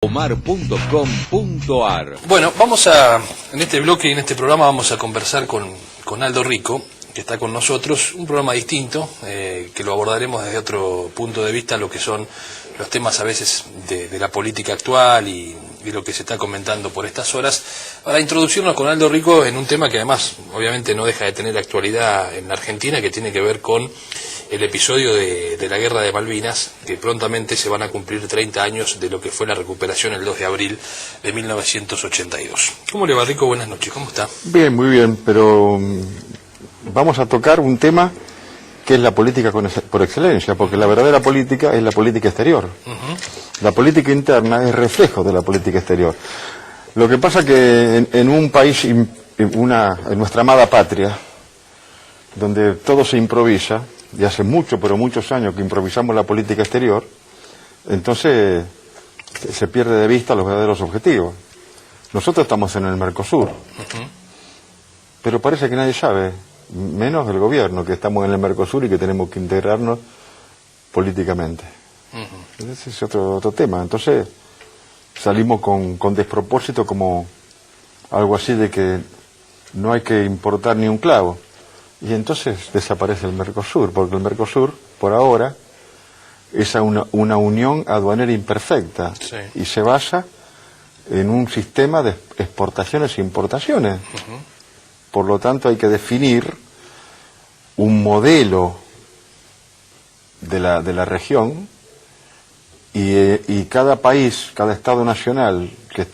omar.com.ar. Bueno, en este bloque y en este programa vamos a conversar con Aldo Rico, que está con nosotros, un programa distinto, que lo abordaremos desde otro punto de vista, lo que son los temas a veces de la política actual y lo que se está comentando por estas horas, para introducirnos con Aldo Rico en un tema que además obviamente no deja de tener actualidad en la Argentina, que tiene que ver con el episodio de la Guerra de Malvinas, que prontamente se van a cumplir 30 años de lo que fue la recuperación el 2 de abril de 1982. ¿Cómo le va, Rico? Buenas noches, ¿cómo está? Bien, muy bien, pero vamos a tocar un tema que es la política por excelencia, porque la verdadera política es la política exterior. La política interna es reflejo de la política exterior. Lo que pasa que en un país, en nuestra amada patria, donde todo se improvisa, y hace mucho, pero muchos años que improvisamos la política exterior, entonces se pierde de vista los verdaderos objetivos. Nosotros estamos en el Mercosur, pero parece que nadie sabe, menos el gobierno, que estamos en el Mercosur y que tenemos que integrarnos políticamente. Ese es otro tema. Entonces salimos con despropósito, como algo así de que no hay que importar ni un clavo. Y entonces desaparece el Mercosur, porque el Mercosur, por ahora, es una unión aduanera imperfecta, sí, y se basa en un sistema de exportaciones e importaciones. Por lo tanto, hay que definir un modelo de la región, y cada país, cada Estado nacional que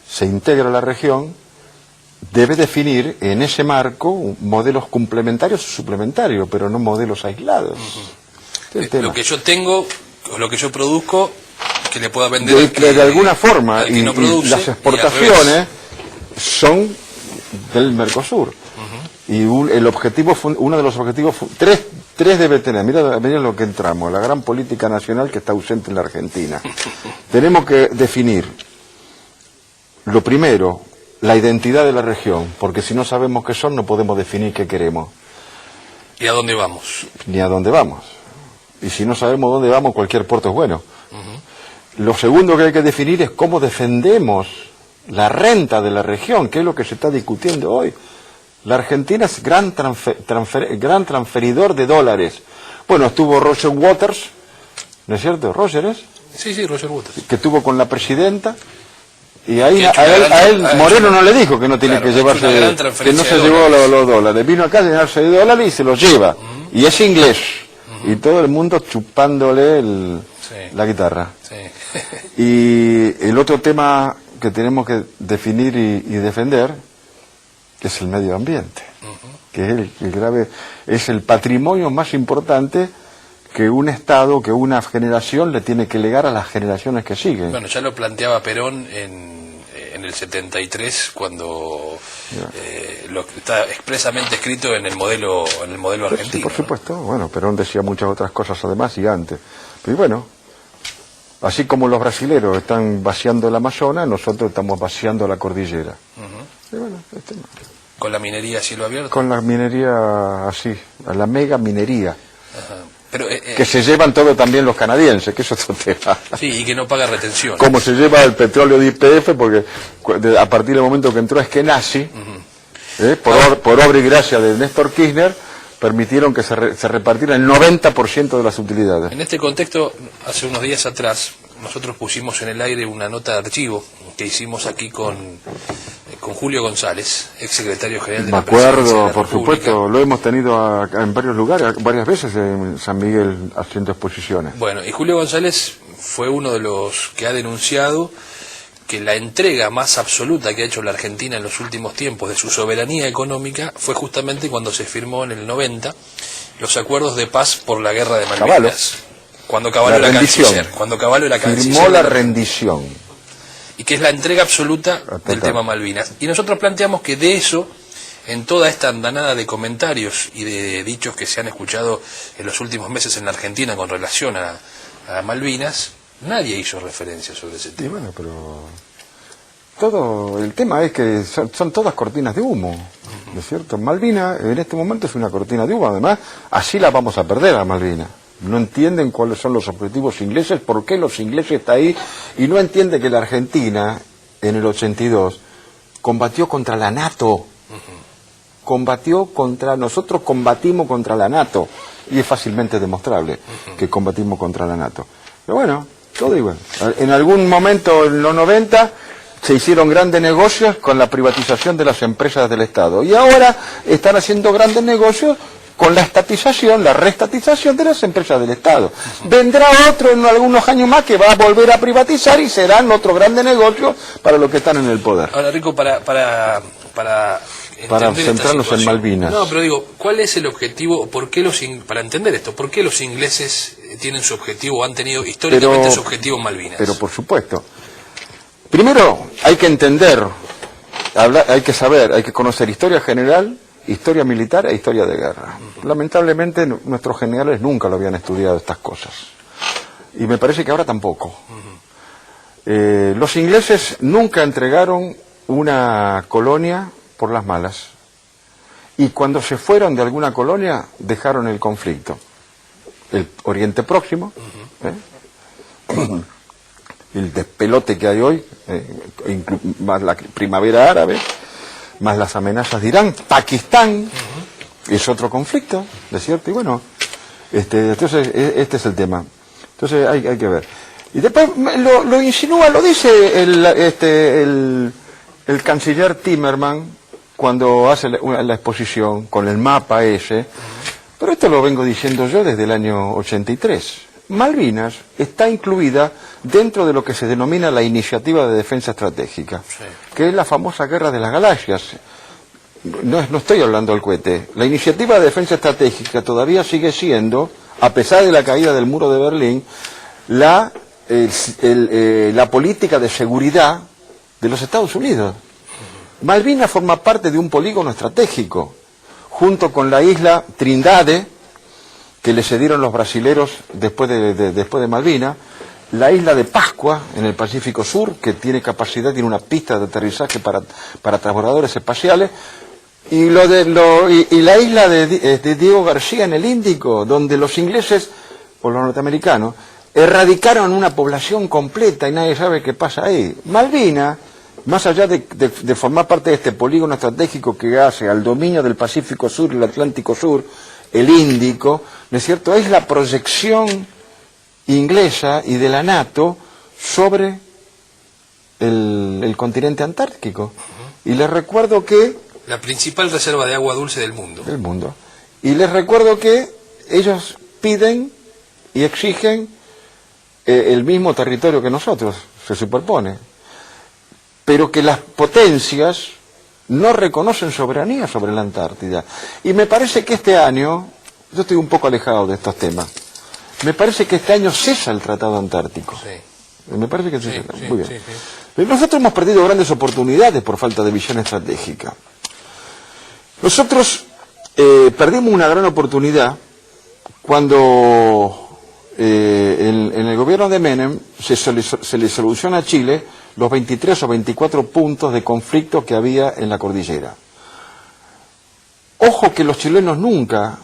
se integra a la región, debe definir en ese marco modelos complementarios o suplementarios, pero no modelos aislados. Lo que yo tengo, o lo que yo produzco, que le pueda vender de alguna forma, y las exportaciones son del Mercosur. Y el objetivo, uno de los objetivos, tres debe tener. Mira lo que entramos, la gran política nacional que está ausente en la Argentina. Tenemos que definir, lo primero, la identidad de la región, porque si no sabemos qué son, no podemos definir qué queremos. ¿Y a dónde vamos? Ni a dónde vamos. Y si no sabemos dónde vamos, cualquier puerto es bueno. Lo segundo que hay que definir es cómo defendemos la renta de la región, que es lo que se está discutiendo hoy. La Argentina es gran transferidor de dólares. Bueno, estuvo Roger Waters, ¿no es cierto? ¿Roger es? Sí, Roger Waters. Que estuvo con la presidenta. Y ahí a él Moreno no le dijo que no tiene que llevarse, que no se llevó los dólares. Vino acá a llenarse de dólares y se los lleva. Y es inglés. Y todo el mundo chupándole la guitarra. Y el otro tema que tenemos que definir y defender, que es el medio ambiente. Que es el patrimonio más importante que un Estado, que una generación le tiene que legar a las generaciones que siguen. Bueno, ya lo planteaba Perón en el 73, cuando lo está expresamente escrito en el modelo argentino. Sí, por supuesto. Bueno, Perón decía muchas otras cosas además y antes. Pero bueno, así como los brasileros están vaciando el Amazonas, nosotros estamos vaciando la cordillera. Y bueno, ¿Con la minería a cielo abierto? Con la minería así, la mega minería. Pero, que se llevan todo también los canadienses, que es otro tema. Sí, y que no paga retención. Como se lleva el petróleo de YPF, porque a partir del momento que entró Eskenazi, por obra y gracia de Néstor Kirchner, permitieron que se repartiera el 90% de las utilidades. En este contexto, hace unos días atrás, nosotros pusimos en el aire una nota de archivo que hicimos aquí con Julio González, ex secretario general de la Presidencia de la Me acuerdo, por República. supuesto, lo hemos tenido en varios lugares, varias veces en San Miguel haciendo exposiciones. Bueno, y Julio González fue uno de los que ha denunciado que la entrega más absoluta que ha hecho la Argentina en los últimos tiempos de su soberanía económica fue justamente cuando se firmó en el 90 los acuerdos de paz por la Guerra de Malvinas. Cuando Cavallo era canciller. Cuando Cavallo era canciller. Firmó la rendición. Y que es la entrega absoluta del tema Malvinas. Y nosotros planteamos que de eso, en toda esta andanada de comentarios y de dichos que se han escuchado en los últimos meses en la Argentina con relación a Malvinas, nadie hizo referencia sobre ese tema. Y bueno, pero todo el tema es que son todas cortinas de humo, ¿no es cierto? Malvinas en este momento es una cortina de humo, además así la vamos a perder a Malvinas. no entienden cuáles son los objetivos ingleses, por qué los ingleses están ahí, y no entiende que la Argentina, en el 82, combatió contra la NATO. Nosotros combatimos contra la NATO, y es fácilmente demostrable que combatimos contra la NATO. Pero bueno, todo igual. En algún momento, en los 90, se hicieron grandes negocios con la privatización de las empresas del Estado, y ahora están haciendo grandes negocios con la estatización, la reestatización de las empresas del Estado. Vendrá otro en algunos años más que va a volver a privatizar y serán otro grande negocio para los que están en el poder. Ahora, Rico, para centrarnos en Malvinas. No, pero digo, ¿cuál es el objetivo? ¿Por qué para entender esto, por qué los ingleses tienen su objetivo, o han tenido históricamente su objetivo en Malvinas? Pero por supuesto. Primero, hay que entender, hay que saber, hay que conocer historia general, historia militar e historia de guerra. Lamentablemente nuestros generales nunca lo habían estudiado estas cosas. Y me parece que ahora tampoco. Los ingleses nunca entregaron una colonia por las malas. Y cuando se fueron de alguna colonia, dejaron el conflicto. El Oriente Próximo, el despelote que hay hoy, más la primavera árabe, más las amenazas de Irán, Pakistán, es otro conflicto, ¿de cierto? Y bueno, entonces este es el tema. Entonces hay que ver. Y después lo insinúa, lo dice el canciller Timmermans cuando hace la exposición con el mapa ese, pero esto lo vengo diciendo yo desde el año 83. Malvinas está incluida dentro de lo que se denomina la Iniciativa de Defensa Estratégica, que es la famosa Guerra de las Galaxias. No estoy hablando del cohete. La Iniciativa de Defensa Estratégica todavía sigue siendo, a pesar de la caída del muro de Berlín, la política de seguridad de los Estados Unidos. Malvinas forma parte de un polígono estratégico, junto con la isla Trindade, que le cedieron los brasileros después de Malvinas, la isla de Pascua, en el Pacífico Sur, que tiene una pista de aterrizaje para transbordadores espaciales, y la isla de Diego García en el Índico, donde los ingleses, o los norteamericanos, erradicaron una población completa y nadie sabe qué pasa ahí. Malvinas, más allá de formar parte de este polígono estratégico que hace al dominio del Pacífico Sur y el Atlántico Sur, el Índico, ¿no es cierto?, es la proyección inglesa y de la NATO sobre el continente antártico. Y les recuerdo que... La principal reserva de agua dulce del mundo. Del mundo. Y les recuerdo que ellos piden y exigen el mismo territorio que nosotros, se superpone. Pero que las potencias no reconocen soberanía sobre la Antártida. Y me parece que este año, yo estoy un poco alejado de estos temas, me parece que este año cesa el Tratado Antártico. Sí. Me parece que cesa. Sí, muy bien. Sí, sí. Nosotros hemos perdido grandes oportunidades por falta de visión estratégica. Nosotros perdimos una gran oportunidad cuando en el gobierno de Menem se le soluciona a Chile los 23 o 24 puntos de conflicto que había en la cordillera. Ojo que los chilenos nunca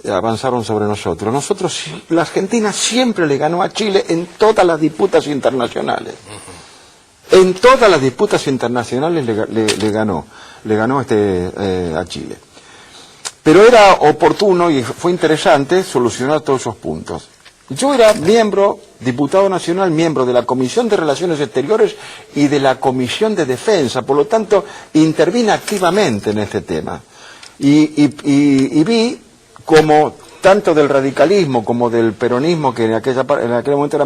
avanzaron sobre nosotros. La Argentina siempre le ganó a Chile en todas las disputas internacionales. En todas las disputas internacionales le ganó a Chile. Pero era oportuno y fue interesante solucionar todos esos puntos. Yo era diputado nacional, miembro de la Comisión de Relaciones Exteriores y de la Comisión de Defensa, por lo tanto intervine activamente en este tema. Y vi como tanto del radicalismo como del peronismo, que en aquel momento era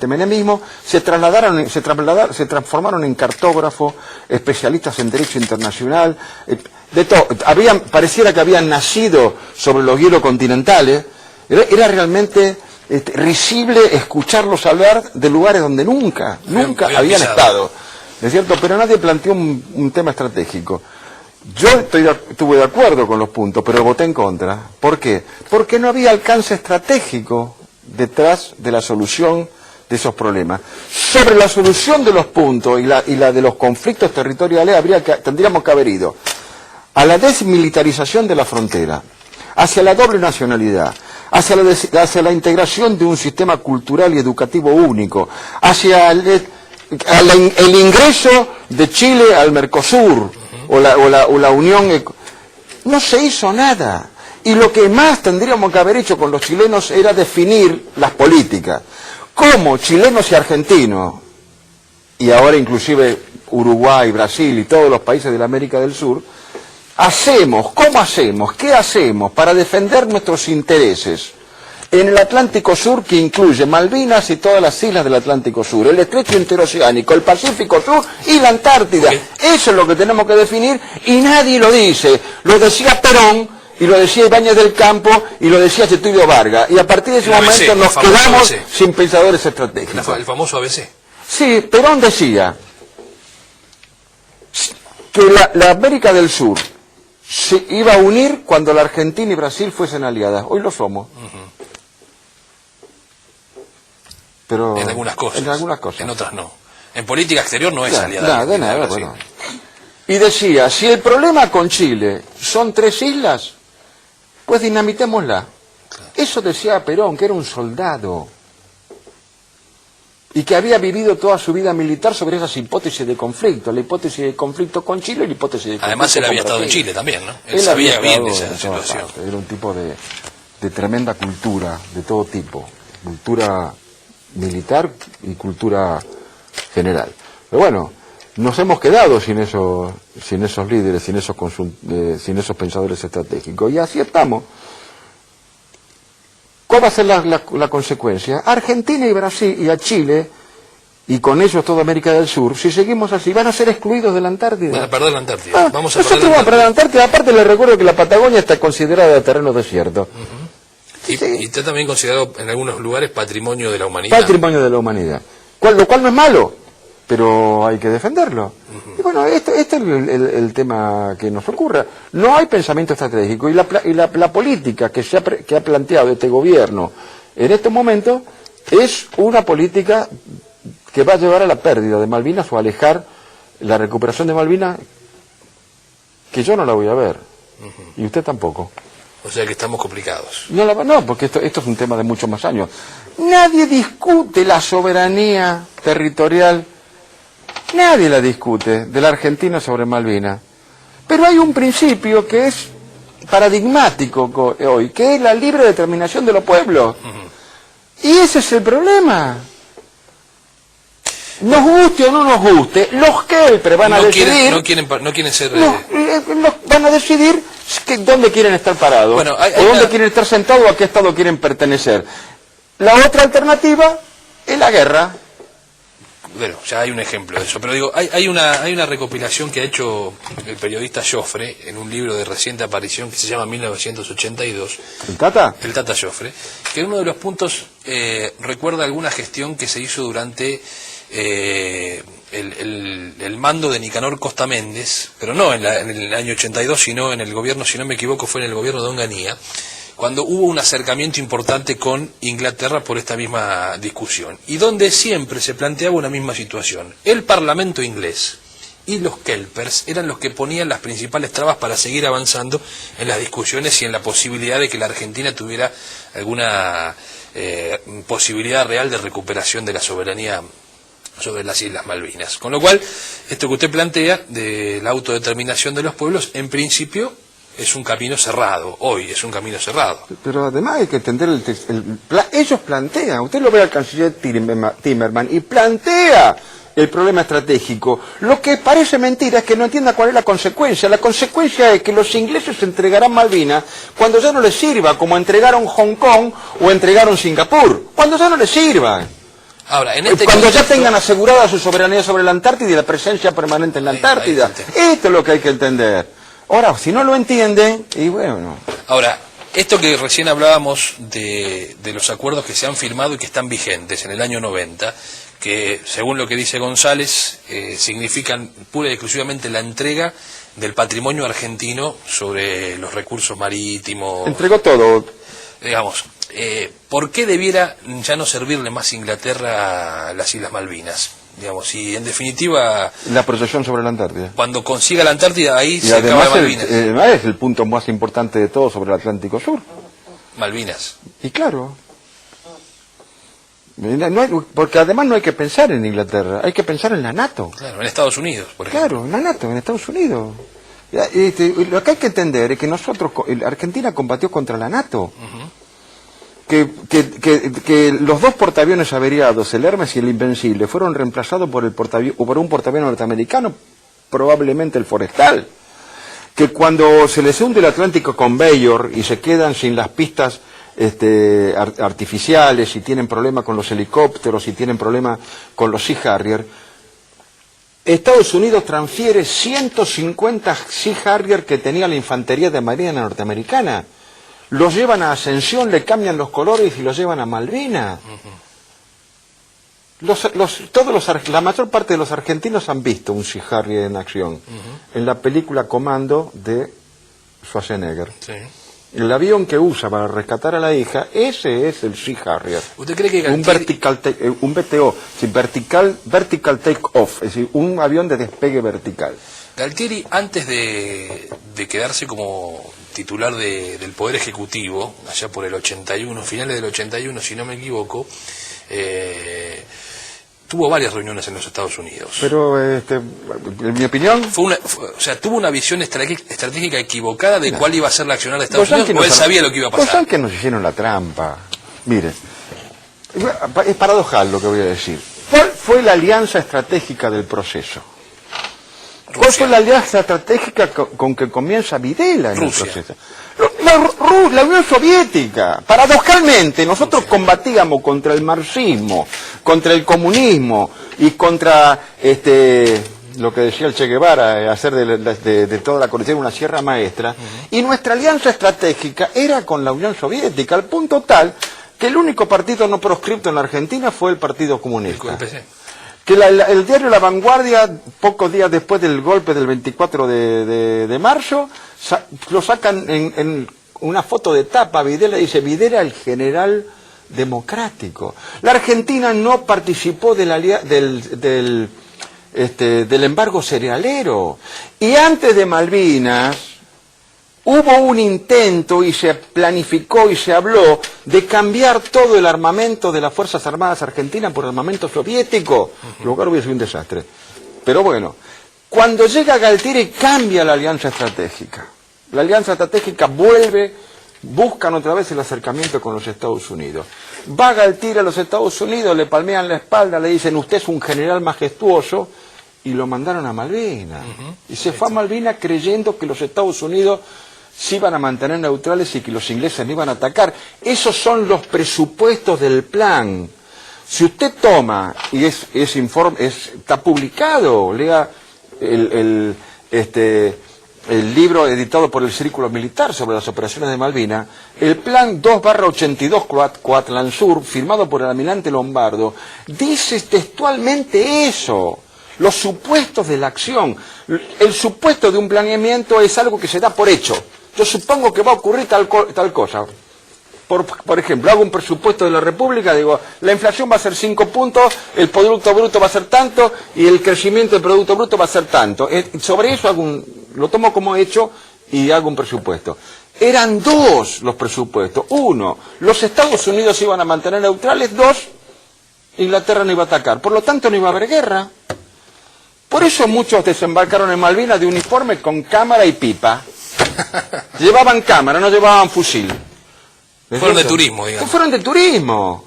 menemismo, se transformaron en cartógrafos, especialistas en derecho internacional, de todo. Pareciera que habían nacido sobre los hielos continentales. Era realmente risible escucharlos hablar de lugares donde nunca habían estado, ¿es cierto? Pero nadie planteó un tema estratégico. Yo estuve de acuerdo con los puntos, pero voté en contra. ¿Por qué? Porque no había alcance estratégico detrás de la solución de esos problemas. Sobre la solución de los puntos y la de los conflictos territoriales tendríamos que haber ido a la desmilitarización de la frontera, hacia la doble nacionalidad, hacia la integración de un sistema cultural y educativo único, hacia el ingreso de Chile al Mercosur, o la Unión. No se hizo nada. Y lo que más tendríamos que haber hecho con los chilenos era definir las políticas. ¿Cómo chilenos y argentinos, y ahora inclusive Uruguay, Brasil y todos los países de la América del Sur, cómo hacemos, qué hacemos para defender nuestros intereses en el Atlántico Sur, que incluye Malvinas y todas las islas del Atlántico Sur, el estrecho interoceánico, el Pacífico Sur y la Antártida? Eso es lo que tenemos que definir y nadie lo dice. Lo decía Perón, y lo decía Ibáñez del Campo, y lo decía Getúlio Vargas, y a partir de ese momento nos quedamos sin pensadores estratégicos. El famoso ABC. Sí, Perón decía que la América del Sur se iba a unir cuando la Argentina y Brasil fuesen aliadas. Hoy lo somos. Pero en algunas cosas. En otras no. En política exterior no es aliada. Nada, bueno. Y decía, si el problema con Chile son 3 islas, pues dinamitémosla. Claro. Eso decía Perón, que era un soldado y que había vivido toda su vida militar sobre esas hipótesis de conflicto, la hipótesis de conflicto con Chile y la hipótesis de conflicto. Además él había estado en Chile también, ¿no? Él sabía bien esa situación. Era un tipo de tremenda cultura, de todo tipo, cultura militar y cultura general. Pero bueno, nos hemos quedado sin esos líderes, sin esos pensadores estratégicos, y así estamos. ¿Cuál va a ser la consecuencia? Argentina y Brasil y a Chile, y con ellos toda América del Sur, si seguimos así, van a ser excluidos de la Antártida. Van a perder la Antártida. Nosotros vamos a perder la Antártida. Aparte les recuerdo que la Patagonia está considerada terreno desierto. Y está también considerado en algunos lugares patrimonio de la humanidad. Patrimonio de la humanidad. Lo cual no es malo, pero hay que defenderlo. Y bueno, este es el tema que nos ocurre. No hay pensamiento estratégico, y la política que ha planteado este gobierno en estos momentos es una política que va a llevar a la pérdida de Malvinas o a alejar la recuperación de Malvinas, que yo no la voy a ver, y usted tampoco. O sea que estamos complicados. No, porque esto es un tema de muchos más años. Nadie discute la soberanía territorial, nadie la discute, de la Argentina sobre Malvinas. Pero hay un principio que es paradigmático hoy, que es la libre determinación de los pueblos. Y ese es el problema. Nos guste o no nos guste, los kelpers van a decidir... No quieren ser... van a decidir dónde quieren estar parados, o dónde quieren estar sentados, o a qué estado quieren pertenecer. La otra alternativa es la guerra. Bueno, ya hay un ejemplo de eso, pero digo, hay una recopilación que ha hecho el periodista Joffre en un libro de reciente aparición que se llama 1982. ¿El Tata? El Tata Joffre, que en uno de los puntos recuerda alguna gestión que se hizo durante el mando de Nicanor Costa Méndez, pero no en el año 82, sino en el gobierno, si no me equivoco, fue en el gobierno de Onganía, cuando hubo un acercamiento importante con Inglaterra por esta misma discusión, y donde siempre se planteaba una misma situación. El Parlamento inglés y los kelpers eran los que ponían las principales trabas para seguir avanzando en las discusiones y en la posibilidad de que la Argentina tuviera alguna posibilidad real de recuperación de la soberanía sobre las Islas Malvinas. Con lo cual, esto que usted plantea de la autodeterminación de los pueblos, en principio es un camino cerrado, hoy es un camino cerrado. Pero además hay que entender ellos plantean, usted lo ve al canciller Timerman, y plantea el problema estratégico. Lo que parece mentira es que no entienda cuál es la consecuencia. La consecuencia es que los ingleses entregarán Malvinas cuando ya no les sirva, como entregaron Hong Kong o entregaron Singapur, cuando ya no les sirva. Ahora, cuando ya tengan asegurada su soberanía sobre la Antártida y la presencia permanente en la Antártida. Esto es lo que hay que entender. Ahora, si no lo entienden, y bueno... Ahora, esto que recién hablábamos de los acuerdos que se han firmado y que están vigentes en el año 90, que según lo que dice González, significan pura y exclusivamente la entrega del patrimonio argentino sobre los recursos marítimos... Entregó todo. Digamos, ¿por qué debiera ya no servirle más Inglaterra a las Islas Malvinas? Digamos, y en definitiva... La proyección sobre la Antártida. Cuando consiga la Antártida, ahí y se acaba Malvinas. Además es el punto más importante de todo sobre el Atlántico Sur. Malvinas. Y claro, porque además no hay que pensar en Inglaterra, hay que pensar en la NATO. Claro, en Estados Unidos, por ejemplo. Claro, en la NATO, en Estados Unidos. Lo que hay que entender es que Argentina combatió contra la NATO. Que los dos portaaviones averiados, el Hermes y el Invencible, fueron reemplazados por un portaaviones norteamericano, probablemente el Forestal. Que cuando se les hunde el Atlántico con Bayor y se quedan sin las pistas artificiales, y tienen problemas con los helicópteros, y tienen problemas con los Sea Harrier, Estados Unidos transfiere 150 Sea Harrier que tenía la infantería de Marina norteamericana. Los llevan a Ascensión, le cambian los colores y los llevan a Malvinas. La mayor parte de los argentinos han visto un Sea Harrier en acción. En la película Comando de Schwarzenegger. Sí. El avión que usa para rescatar a la hija, ese es el Sea Harrier. ¿Usted cree que Galtieri... un VTO, sí, vertical take off, es decir, un avión de despegue vertical. Galtieri, antes de quedarse como titular del Poder Ejecutivo, allá por el 81, finales del 81, si no me equivoco, tuvo varias reuniones en los Estados Unidos. Pero, en mi opinión... tuvo una visión estratégica equivocada de cuál iba a ser la accionar de Estados Unidos, o él sabía lo que iba a pasar. Los yanquis nos hicieron la trampa. Mire, es paradojal lo que voy a decir. ¿Cuál fue la alianza estratégica del proceso? ¿Cuál fue la alianza estratégica con que comienza Videla en Rusia. el proceso? La Unión Soviética. Paradojalmente, nosotros combatíamos contra el marxismo, contra el comunismo y contra lo que decía el Che Guevara, hacer de toda la cordillera una sierra maestra, y nuestra alianza estratégica era con la Unión Soviética, al punto tal que el único partido no proscripto en la Argentina fue el Partido Comunista. El PC. Que el diario La Vanguardia, pocos días después del golpe del 24 de marzo, lo sacan en una foto de tapa. Videla dice: Videla, el general democrático. La Argentina no participó del embargo cerealero. Y antes de Malvinas hubo un intento, y se planificó y se habló de cambiar todo el armamento de las Fuerzas Armadas Argentinas por armamento soviético. Lo cual hubiera sido un desastre. Pero bueno, cuando llega Galtieri cambia la alianza estratégica. La alianza estratégica buscan otra vez el acercamiento con los Estados Unidos. Va Galtieri a los Estados Unidos, le palmean la espalda, le dicen: usted es un general majestuoso, y lo mandaron a Malvinas. Y se fue a Malvinas creyendo que los Estados Unidos se iban a mantener neutrales y que los ingleses no iban a atacar. Esos son los presupuestos del plan. Si usted toma, y está publicado, lea el libro editado por el Círculo Militar sobre las operaciones de Malvinas, el plan 2/82 Coatlansur, firmado por el almirante Lombardo, dice textualmente eso. Los supuestos de la acción. El supuesto de un planeamiento es algo que se da por hecho. Yo supongo que va a ocurrir tal cosa. Por ejemplo, hago un presupuesto de la República, digo, la inflación va a ser 5 puntos, el Producto Bruto va a ser tanto, y el crecimiento del Producto Bruto va a ser tanto. Sobre eso lo tomo como hecho y hago un presupuesto. Eran dos los presupuestos. Uno, los Estados Unidos iban a mantener neutrales. Dos, Inglaterra no iba a atacar. Por lo tanto, no iba a haber guerra. Por eso muchos desembarcaron en Malvinas de uniforme con cámara y pipa. Llevaban cámara, no llevaban fusil. Fueron de turismo, digamos. Fueron de turismo.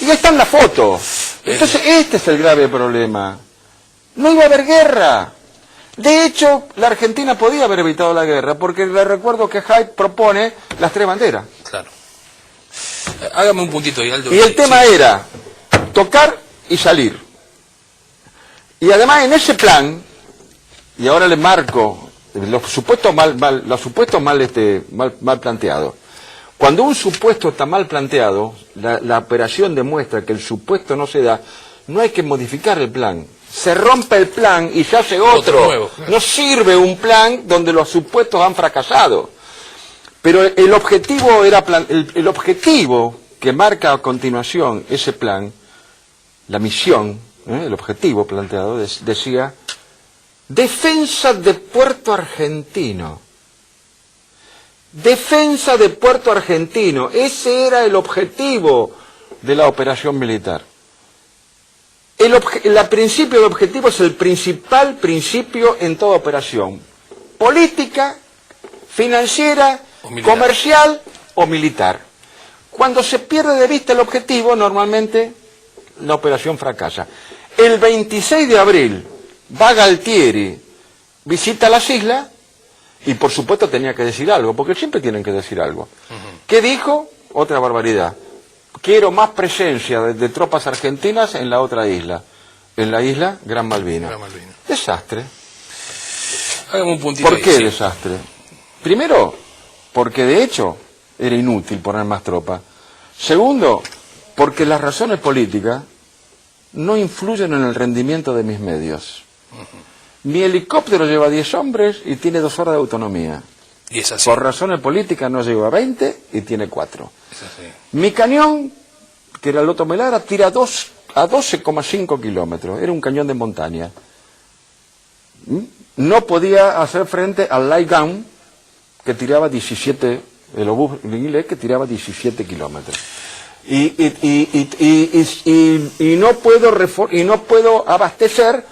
Y ahí están las fotos. Entonces, este es el grave problema. No iba a haber guerra. De hecho, la Argentina podía haber evitado la guerra, porque le recuerdo que Haig propone las 3 banderas. Claro. Hágame un puntito ahí, Aldo. Y el tema era tocar y salir. Y además en ese plan, y ahora le marco los supuestos mal planteados. Cuando un supuesto está mal planteado, la operación demuestra que el supuesto no se da, no hay que modificar el plan. Se rompe el plan y se hace otro. Nuevo. No sirve un plan donde los supuestos han fracasado. Pero el objetivo el objetivo que marca a continuación ese plan, la misión, el objetivo planteado decía: defensa de Puerto Argentino. defensa de Puerto Argentino. Ese era el objetivo de la operación militar. El principio de objetivo es el principal principio en toda operación. Política, financiera, comercial o militar. Cuando se pierde de vista el objetivo, normalmente la operación fracasa. El 26 de abril va Galtieri, visita las islas y por supuesto tenía que decir algo, porque siempre tienen que decir algo. ¿Qué dijo? Otra barbaridad. Quiero más presencia de tropas argentinas en la otra isla, en la isla Gran Malvina. Desastre. Hagamos un puntito ¿Por ahí, qué sí. desastre? Primero, porque de hecho era inútil poner más tropas. Segundo, porque las razones políticas no influyen en el rendimiento de mis medios. Mi helicóptero lleva 10 hombres y tiene 2 horas de autonomía. Y es así. Por razones políticas no lleva 20 y tiene 4. Es así. Mi cañón, que era el Loto Melara, tira a 12,5 kilómetros. Era un cañón de montaña. No podía hacer frente al light gun, que tiraba 17, el obús inglés, que tiraba 17 kilómetros. Y no puedo abastecer.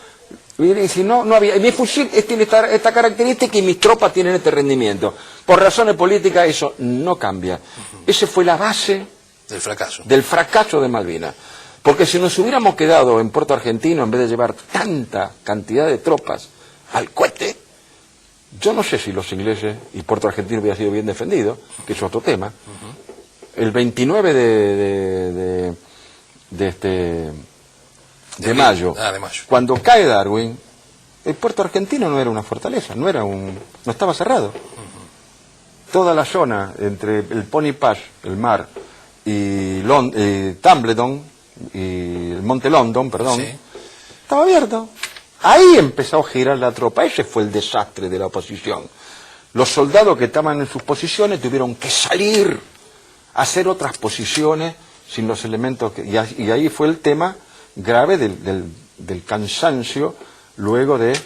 Y si no había. Mi fusil tiene esta característica y mis tropas tienen este rendimiento. Por razones políticas eso no cambia. Esa fue la base del fracaso de Malvinas. Porque si nos hubiéramos quedado en Puerto Argentino en vez de llevar tanta cantidad de tropas al cohete, yo no sé si los ingleses y Puerto Argentino hubiera sido bien defendido, que es otro tema. El 29 de mayo, cuando cae Darwin, el Puerto Argentino no era una fortaleza, no estaba cerrado. Toda la zona entre el Pony Pass, el mar, y Tumbleton, y el Monte London, perdón, sí, estaba abierto. Ahí empezó a girar la tropa. Ese fue el desastre de la oposición. Los soldados que estaban en sus posiciones tuvieron que salir a hacer otras posiciones sin los elementos y ahí fue el tema grave del cansancio luego de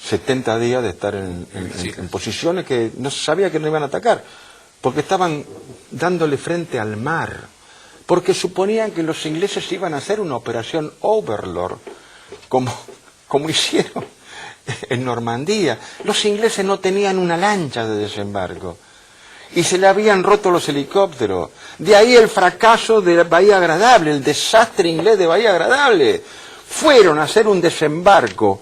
70 días de estar en posiciones que no se sabía que no iban a atacar, porque estaban dándole frente al mar, porque suponían que los ingleses iban a hacer una operación Overlord, como hicieron en Normandía. Los ingleses no tenían una lancha de desembarco y se le habían roto los helicópteros. De ahí el fracaso de Bahía Agradable, el desastre inglés de Bahía Agradable. Fueron a hacer un desembarco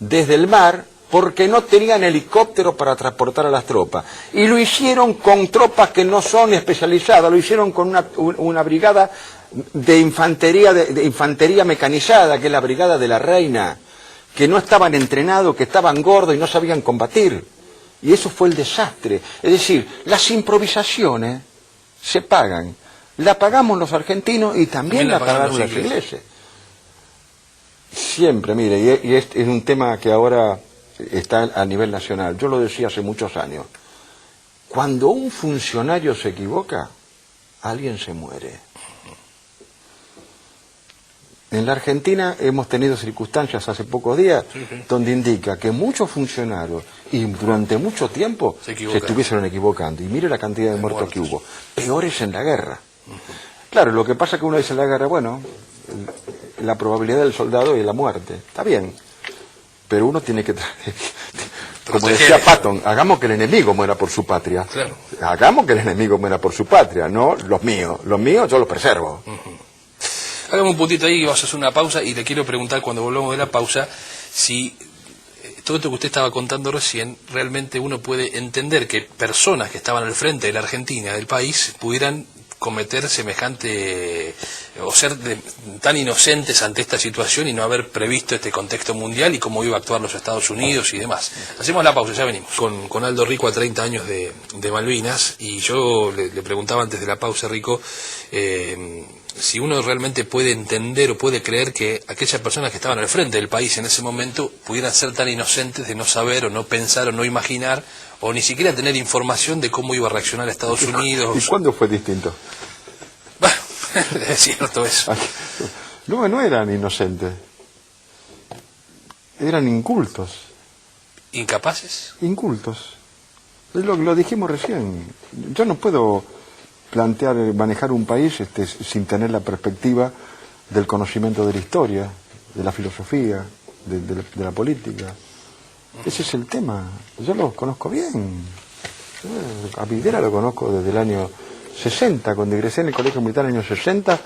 desde el mar porque no tenían helicóptero para transportar a las tropas. Y lo hicieron con tropas que no son especializadas, lo hicieron con una brigada de infantería mecanizada, que es la Brigada de la Reina, que no estaban entrenados, que estaban gordos y no sabían combatir. Y eso fue el desastre. Es decir, las improvisaciones se pagan. La pagamos los argentinos y también la pagaron los ingleses. Siempre, mire, y es un tema que ahora está a nivel nacional. Yo lo decía hace muchos años. Cuando un funcionario se equivoca, alguien se muere. En la Argentina hemos tenido circunstancias hace pocos días donde indica que muchos funcionarios y durante mucho tiempo se estuvieron equivocando. Y mire la cantidad de muertos que hubo. Peores en la guerra. Claro, lo que pasa es que uno dice en la guerra, bueno, la probabilidad del soldado es la muerte. Está bien. Pero uno tiene que... Como decía Patton, hagamos que el enemigo muera por su patria. Claro. Hagamos que el enemigo muera por su patria, no los míos. Los míos yo los preservo. Hagamos un puntito ahí y vamos a hacer una pausa y le quiero preguntar cuando volvamos de la pausa si todo esto que usted estaba contando recién, realmente uno puede entender que personas que estaban al frente de la Argentina, del país, pudieran cometer semejante o ser tan inocentes ante esta situación y no haber previsto este contexto mundial y cómo iba a actuar los Estados Unidos y demás. Hacemos la pausa, ya venimos. Con Aldo Rico a 30 años de Malvinas, y yo le preguntaba antes de la pausa, Rico, si uno realmente puede entender o puede creer que aquellas personas que estaban al frente del país en ese momento pudieran ser tan inocentes de no saber o no pensar o no imaginar o ni siquiera tener información de cómo iba a reaccionar Estados Unidos. ¿Y cuándo fue distinto? Bueno, es cierto eso. No eran inocentes, eran incultos. ¿Incapaces? Incultos. Lo dijimos recién. Yo no puedo manejar un país sin tener la perspectiva del conocimiento de la historia, de la filosofía, de la política. Ese es el tema. Yo lo conozco bien. Yo a Videla lo conozco desde el año 60, cuando ingresé en el Colegio Militar en el año 60,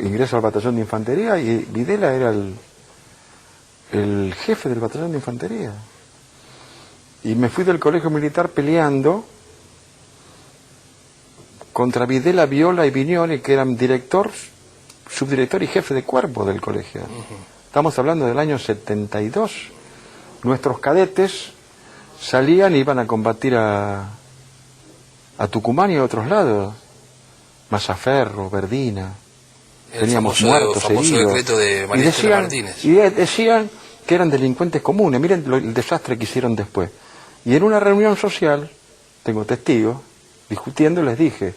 ingreso al batallón de infantería y Videla era el jefe del batallón de infantería. Y me fui del Colegio Militar peleando contra Videla, Viola y Viñoles, que eran director, subdirector y jefe de cuerpo del colegio. Estamos hablando del año 72. Nuestros cadetes salían y iban a combatir a Tucumán y a otros lados. Mazaferro, Verdina. Teníamos muertos, heridos. Decreto de Martínez. Y decían que eran delincuentes comunes. Miren el desastre que hicieron después. Y en una reunión social, tengo testigos, discutiendo, les dije,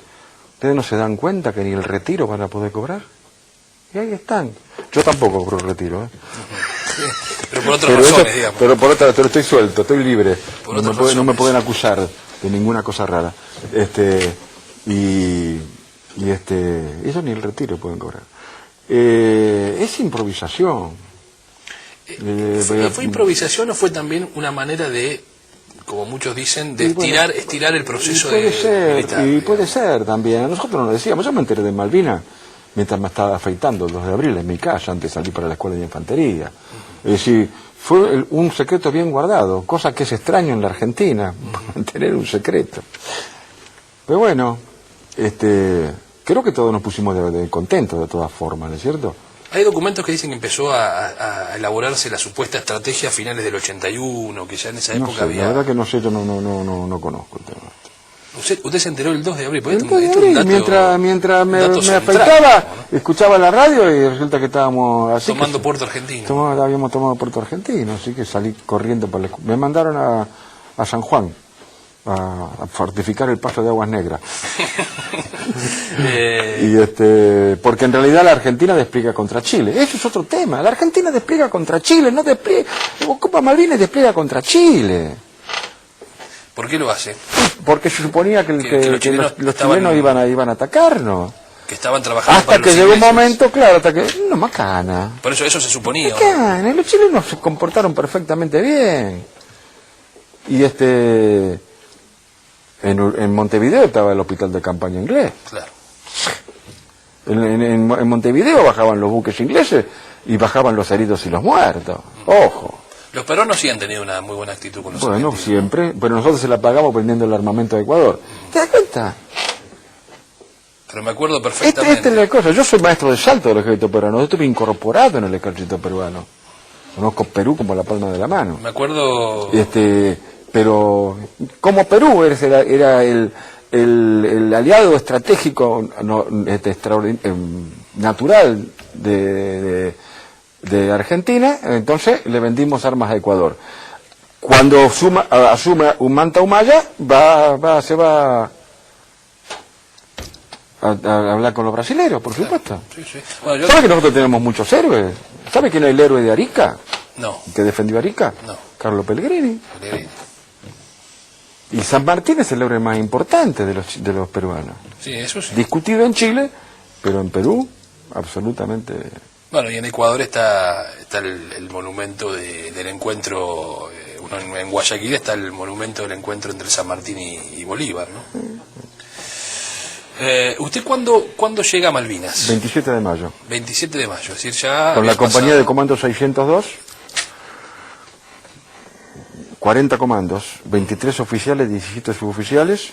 ¿ustedes no se dan cuenta que ni el retiro van a poder cobrar? Y ahí están. Yo tampoco cobro el retiro, ¿eh? Pero por otras razones, digamos. Pero estoy suelto, estoy libre. No me pueden acusar de ninguna cosa rara. Eso ni el retiro pueden cobrar. Es improvisación. ¿Fue improvisación o fue también una manera de, como muchos dicen, de estirar el proceso militar? Y puede ser también. A nosotros nos decíamos, yo me enteré de Malvinas mientras me estaba afeitando el 2 de abril en mi casa, antes de salir para la escuela de infantería. Es decir, fue un secreto bien guardado, cosa que es extraño en la Argentina, mantener un secreto. Pero bueno, creo que todos nos pusimos de contentos de todas formas, ¿no es cierto? Hay documentos que dicen que empezó a elaborarse la supuesta estrategia a finales del 81, que ya en esa época había... La verdad que no sé, yo no conozco el tema. ¿Usted se enteró el 2 de abril? El 2 de abril, mientras me afeitaba, ¿no? Escuchaba la radio y resulta que estábamos... así tomando Puerto Argentino. Habíamos tomado Puerto Argentino, así que salí corriendo para me mandaron a San Juan a fortificar el paso de Aguas Negras. Porque en realidad la Argentina despliega contra Chile. Eso es otro tema. La Argentina despliega contra Chile, no despliega... Ocupa Malvinas, despliega contra Chile. ¿Por qué lo hace? Porque se suponía que los chilenos iban a atacarnos. Que estaban trabajando hasta que llegó un momento, claro, hasta que... No, macana. Por eso se suponía. Macana, los chilenos se comportaron perfectamente bien. Y en Montevideo estaba el hospital de campaña inglés. Claro. En Montevideo bajaban los buques ingleses y bajaban los heridos y los muertos. Ojo. Los peruanos sí han tenido una muy buena actitud con los argentinos. Bueno, siempre, pero nosotros se la pagamos vendiendo el armamento de Ecuador. ¿Te das cuenta? Pero me acuerdo perfectamente. Esta es la cosa. Yo soy maestro de salto del ejército peruano. Yo estuve incorporado en el ejército peruano. Conozco Perú como la palma de la mano. Me acuerdo... Pero como Perú era el aliado estratégico natural de Argentina, entonces le vendimos armas a Ecuador. Cuando asume Manta Humala, se va a hablar con los brasileños, por supuesto. Sí. Bueno, ¿Sabe que nosotros tenemos muchos héroes? ¿Sabe quién es el héroe de Arica? No. ¿Que defendió Arica? No. Carlos Pellegrini. Y San Martín es el héroe más importante de los peruanos. Sí, eso sí. Discutido en Chile, pero en Perú, absolutamente... Bueno, y en Ecuador está el monumento del encuentro, en Guayaquil está el monumento del encuentro entre San Martín y Bolívar, ¿no? ¿Usted cuándo llega a Malvinas? 27 de mayo. 27 de mayo, es decir, ya... Con la compañía de comando 602, 40 comandos, 23 oficiales, 17 suboficiales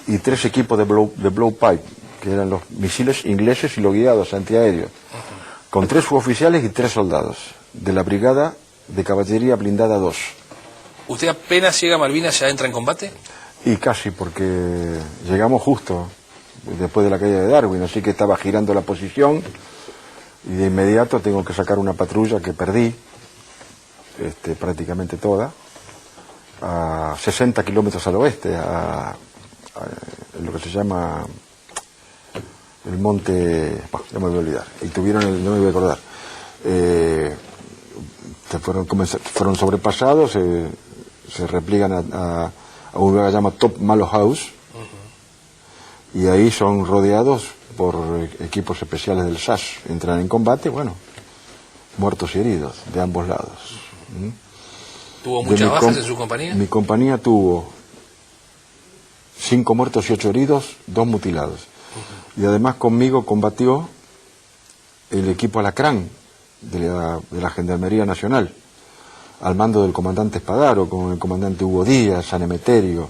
y 3 equipos de blowpipe, que eran los misiles ingleses y los guiados antiaéreos. Con 3 suboficiales y 3 soldados de la Brigada de Caballería Blindada 2. ¿Usted apenas llega a Malvinas ya entra en combate? Y casi, porque llegamos justo después de la caída de Darwin, así que estaba girando la posición y de inmediato tengo que sacar una patrulla que perdí, prácticamente toda, a 60 kilómetros al oeste, a lo que se llama... el monte, no me voy a olvidar, y no me voy a acordar, fueron sobrepasados, se repliegan a a un lugar que se llama Top Malo House, y ahí son rodeados por equipos especiales del SAS. Entran en combate, bueno, muertos y heridos de ambos lados. ¿Tuvo muchas bajas en su compañía? Mi compañía tuvo 5 muertos y 8 heridos, 2 mutilados. Y además conmigo combatió el equipo Alacrán de la Gendarmería Nacional, al mando del comandante Espadaro, con el comandante Hugo Díaz, San Emeterio.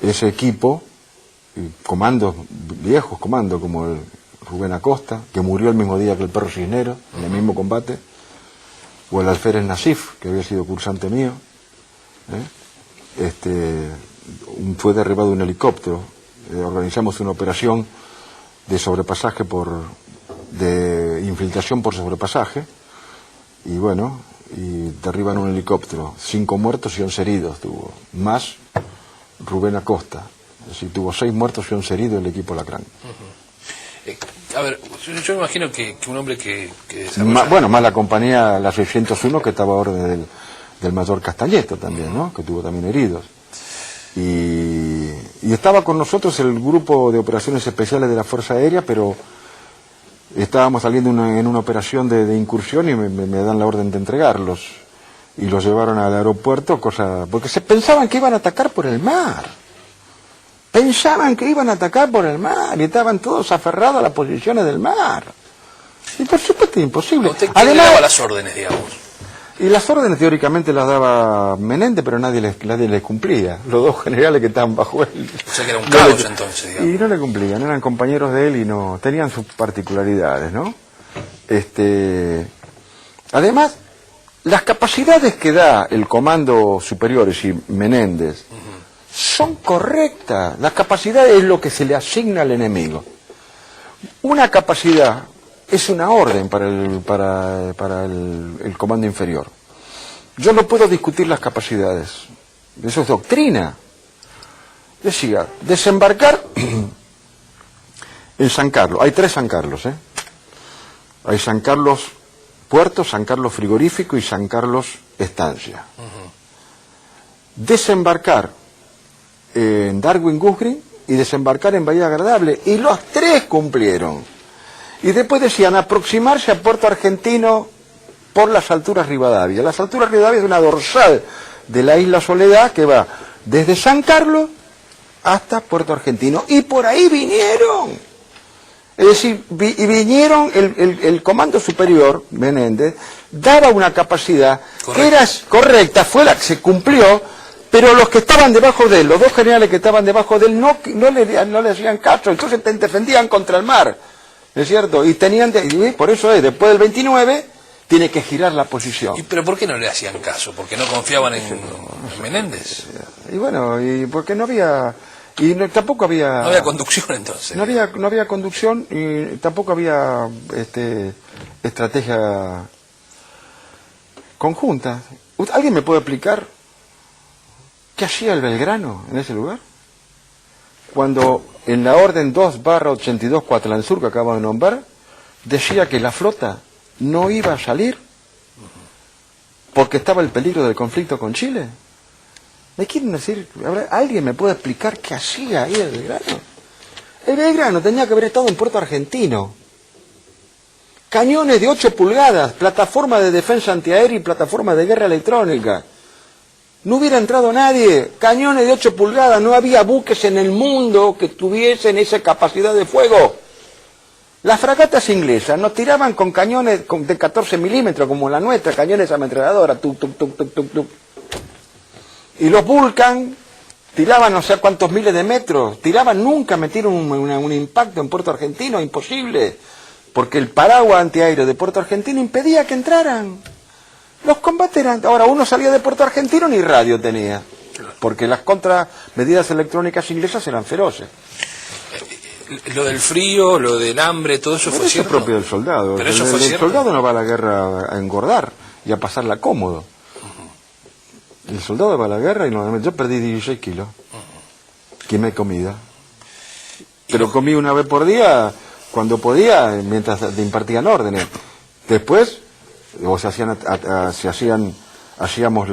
Ese equipo, comandos, viejos comandos como el Rubén Acosta, que murió el mismo día que el Perro Cisneros, en el mismo combate, o el Alférez Nasif, que había sido cursante mío, fue derribado un helicóptero. Organizamos una operación de sobrepasaje de infiltración por sobrepasaje, y bueno, y derriban un helicóptero. 5 muertos y 11 heridos tuvo, más Rubén Acosta. Es decir, tuvo 6 muertos y 11 heridos el equipo Alacrán. A ver, yo me imagino que un hombre que desarrolla... Bueno, más la compañía, la 601, que estaba a orden del mayor Castañeto también, ¿no? Que tuvo también heridos. Y estaba con nosotros el grupo de operaciones especiales de la Fuerza Aérea, pero estábamos saliendo en una operación de incursión y me dan la orden de entregarlos. Y los llevaron al aeropuerto, porque se pensaban que iban a atacar por el mar. Pensaban que iban a atacar por el mar y estaban todos aferrados a las posiciones del mar. Y por supuesto imposible. ¿Quién le daba las órdenes, digamos? Y las órdenes teóricamente las daba Menéndez, pero nadie les cumplía. Los 2 generales que estaban bajo él. O sea que era un caos entonces, digamos. Y no le cumplían, eran compañeros de él y no tenían sus particularidades, ¿no? Además, las capacidades que da el comando superior, es decir, Menéndez, son correctas. La capacidad es lo que se le asigna al enemigo. Una capacidad es una orden para el comando inferior. Yo no puedo discutir las capacidades. Eso es doctrina. Decía, desembarcar en San Carlos. Hay 3 San Carlos, ¿eh? Hay San Carlos Puerto, San Carlos Frigorífico y San Carlos Estancia. Desembarcar en Darwin Gusgrin y desembarcar en Bahía Agradable, y los 3 cumplieron. Y después decían aproximarse a Puerto Argentino por las alturas Rivadavia. Las alturas Rivadavia es una dorsal de la isla Soledad que va desde San Carlos hasta Puerto Argentino, y por ahí vinieron. Es decir, vinieron, el comando superior, Menéndez, daba una capacidad que era correcta, fue la que se cumplió, pero los que estaban debajo de él, los 2 generales que estaban debajo de él, no le hacían caso, entonces defendían contra el mar, ¿es cierto? Y por eso después del 29, tiene que girar la posición. ¿Pero por qué no le hacían caso? ¿Porque no confiaban en Menéndez? Y bueno, y porque no había... tampoco había... No había conducción entonces. No había conducción y tampoco había estrategia conjunta. ¿Alguien me puede explicar qué hacía el Belgrano en ese lugar? Cuando en la orden 2/82 Coatlansur, que acabo de nombrar, decía que la flota no iba a salir porque estaba el peligro del conflicto con Chile. ¿Me quieren decir? ¿Alguien me puede explicar qué hacía ahí el Belgrano? El Belgrano tenía que haber estado en Puerto Argentino. Cañones de 8 pulgadas, plataforma de defensa antiaérea y plataforma de guerra electrónica. No hubiera entrado nadie. Cañones de 8 pulgadas, no había buques en el mundo que tuviesen esa capacidad de fuego. Las fragatas inglesas nos tiraban con cañones de 14 milímetros, como la nuestra, cañones ametralladoras, tuc, tuc, tuc, tuc, tuc, tuc. Y los Vulcan tiraban no sé cuántos miles de metros, nunca metieron un impacto en Puerto Argentino, imposible, porque el paraguas antiaéreo de Puerto Argentino impedía que entraran. Los combates eran... Ahora, uno salía de Puerto Argentino ni radio tenía, porque las contramedidas electrónicas inglesas eran feroces. Lo del frío, lo del hambre, todo eso fue cierto. Eso es propio del soldado. Pero eso fue el cierto. soldado no va a la guerra a engordar y a pasarla cómodo. El soldado va a la guerra y no, yo perdí 16 kilos. Quemé comida. Pero comí una vez por día, cuando podía, mientras te impartían órdenes. Después, hacíamos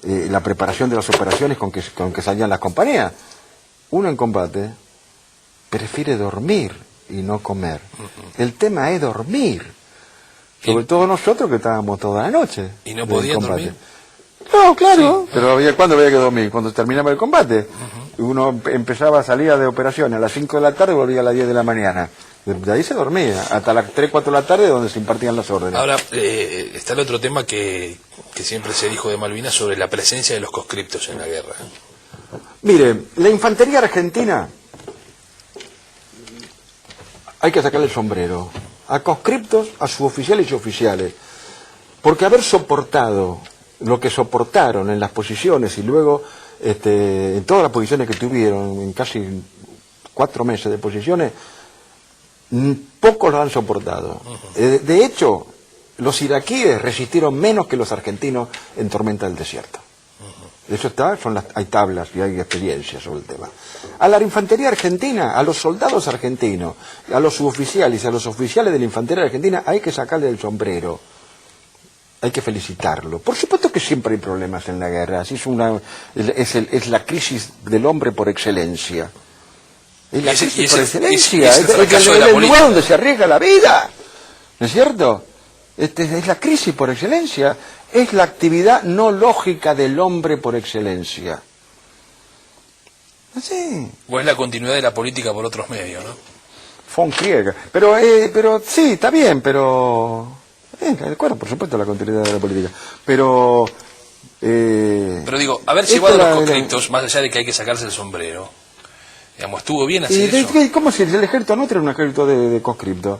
la preparación de las operaciones con que salían las compañías. Uno en combate prefiere dormir y no comer. El tema es dormir. Sobre todo nosotros que estábamos toda la noche. ¿Y no podían dormir? No, claro, pero ¿cuándo había que dormir? Cuando terminaba el combate. Uno empezaba a salir de operación a las 5 de la tarde y volvía a las 10 de la mañana. De ahí se dormía, hasta las 3, 4 de la tarde donde se impartían las órdenes. Ahora, está el otro tema que siempre se dijo de Malvinas sobre la presencia de los conscriptos en la guerra. Mire, la infantería argentina, hay que sacarle el sombrero a conscriptos, a suboficiales y oficiales, porque haber soportado lo que soportaron en las posiciones y luego en todas las posiciones que tuvieron, en casi 4 meses de posiciones, pocos lo han soportado. De hecho, los iraquíes resistieron menos que los argentinos en tormenta del desierto. Eso está, hay tablas y hay experiencias sobre el tema. A la infantería argentina, a los soldados argentinos, a los suboficiales y a los oficiales de la infantería argentina hay que sacarle el sombrero. Hay que felicitarlo. Por supuesto que siempre hay problemas en la guerra. Así es la crisis del hombre por excelencia. Es la crisis por excelencia. Es el lugar donde se arriesga la vida. ¿No es cierto? Es la crisis por excelencia. Es la actividad no lógica del hombre por excelencia. ¿Sí? O es la continuidad de la política por otros medios, ¿no? Von Krieger. Pero sí, está bien, pero... de acuerdo, por supuesto, la continuidad de la política. Pero digo, haber llevado a los conscriptos, más allá de que hay que sacarse el sombrero, digamos, ¿estuvo bien hacer eso? ¿Cómo si el ejército no era un ejército de conscriptos?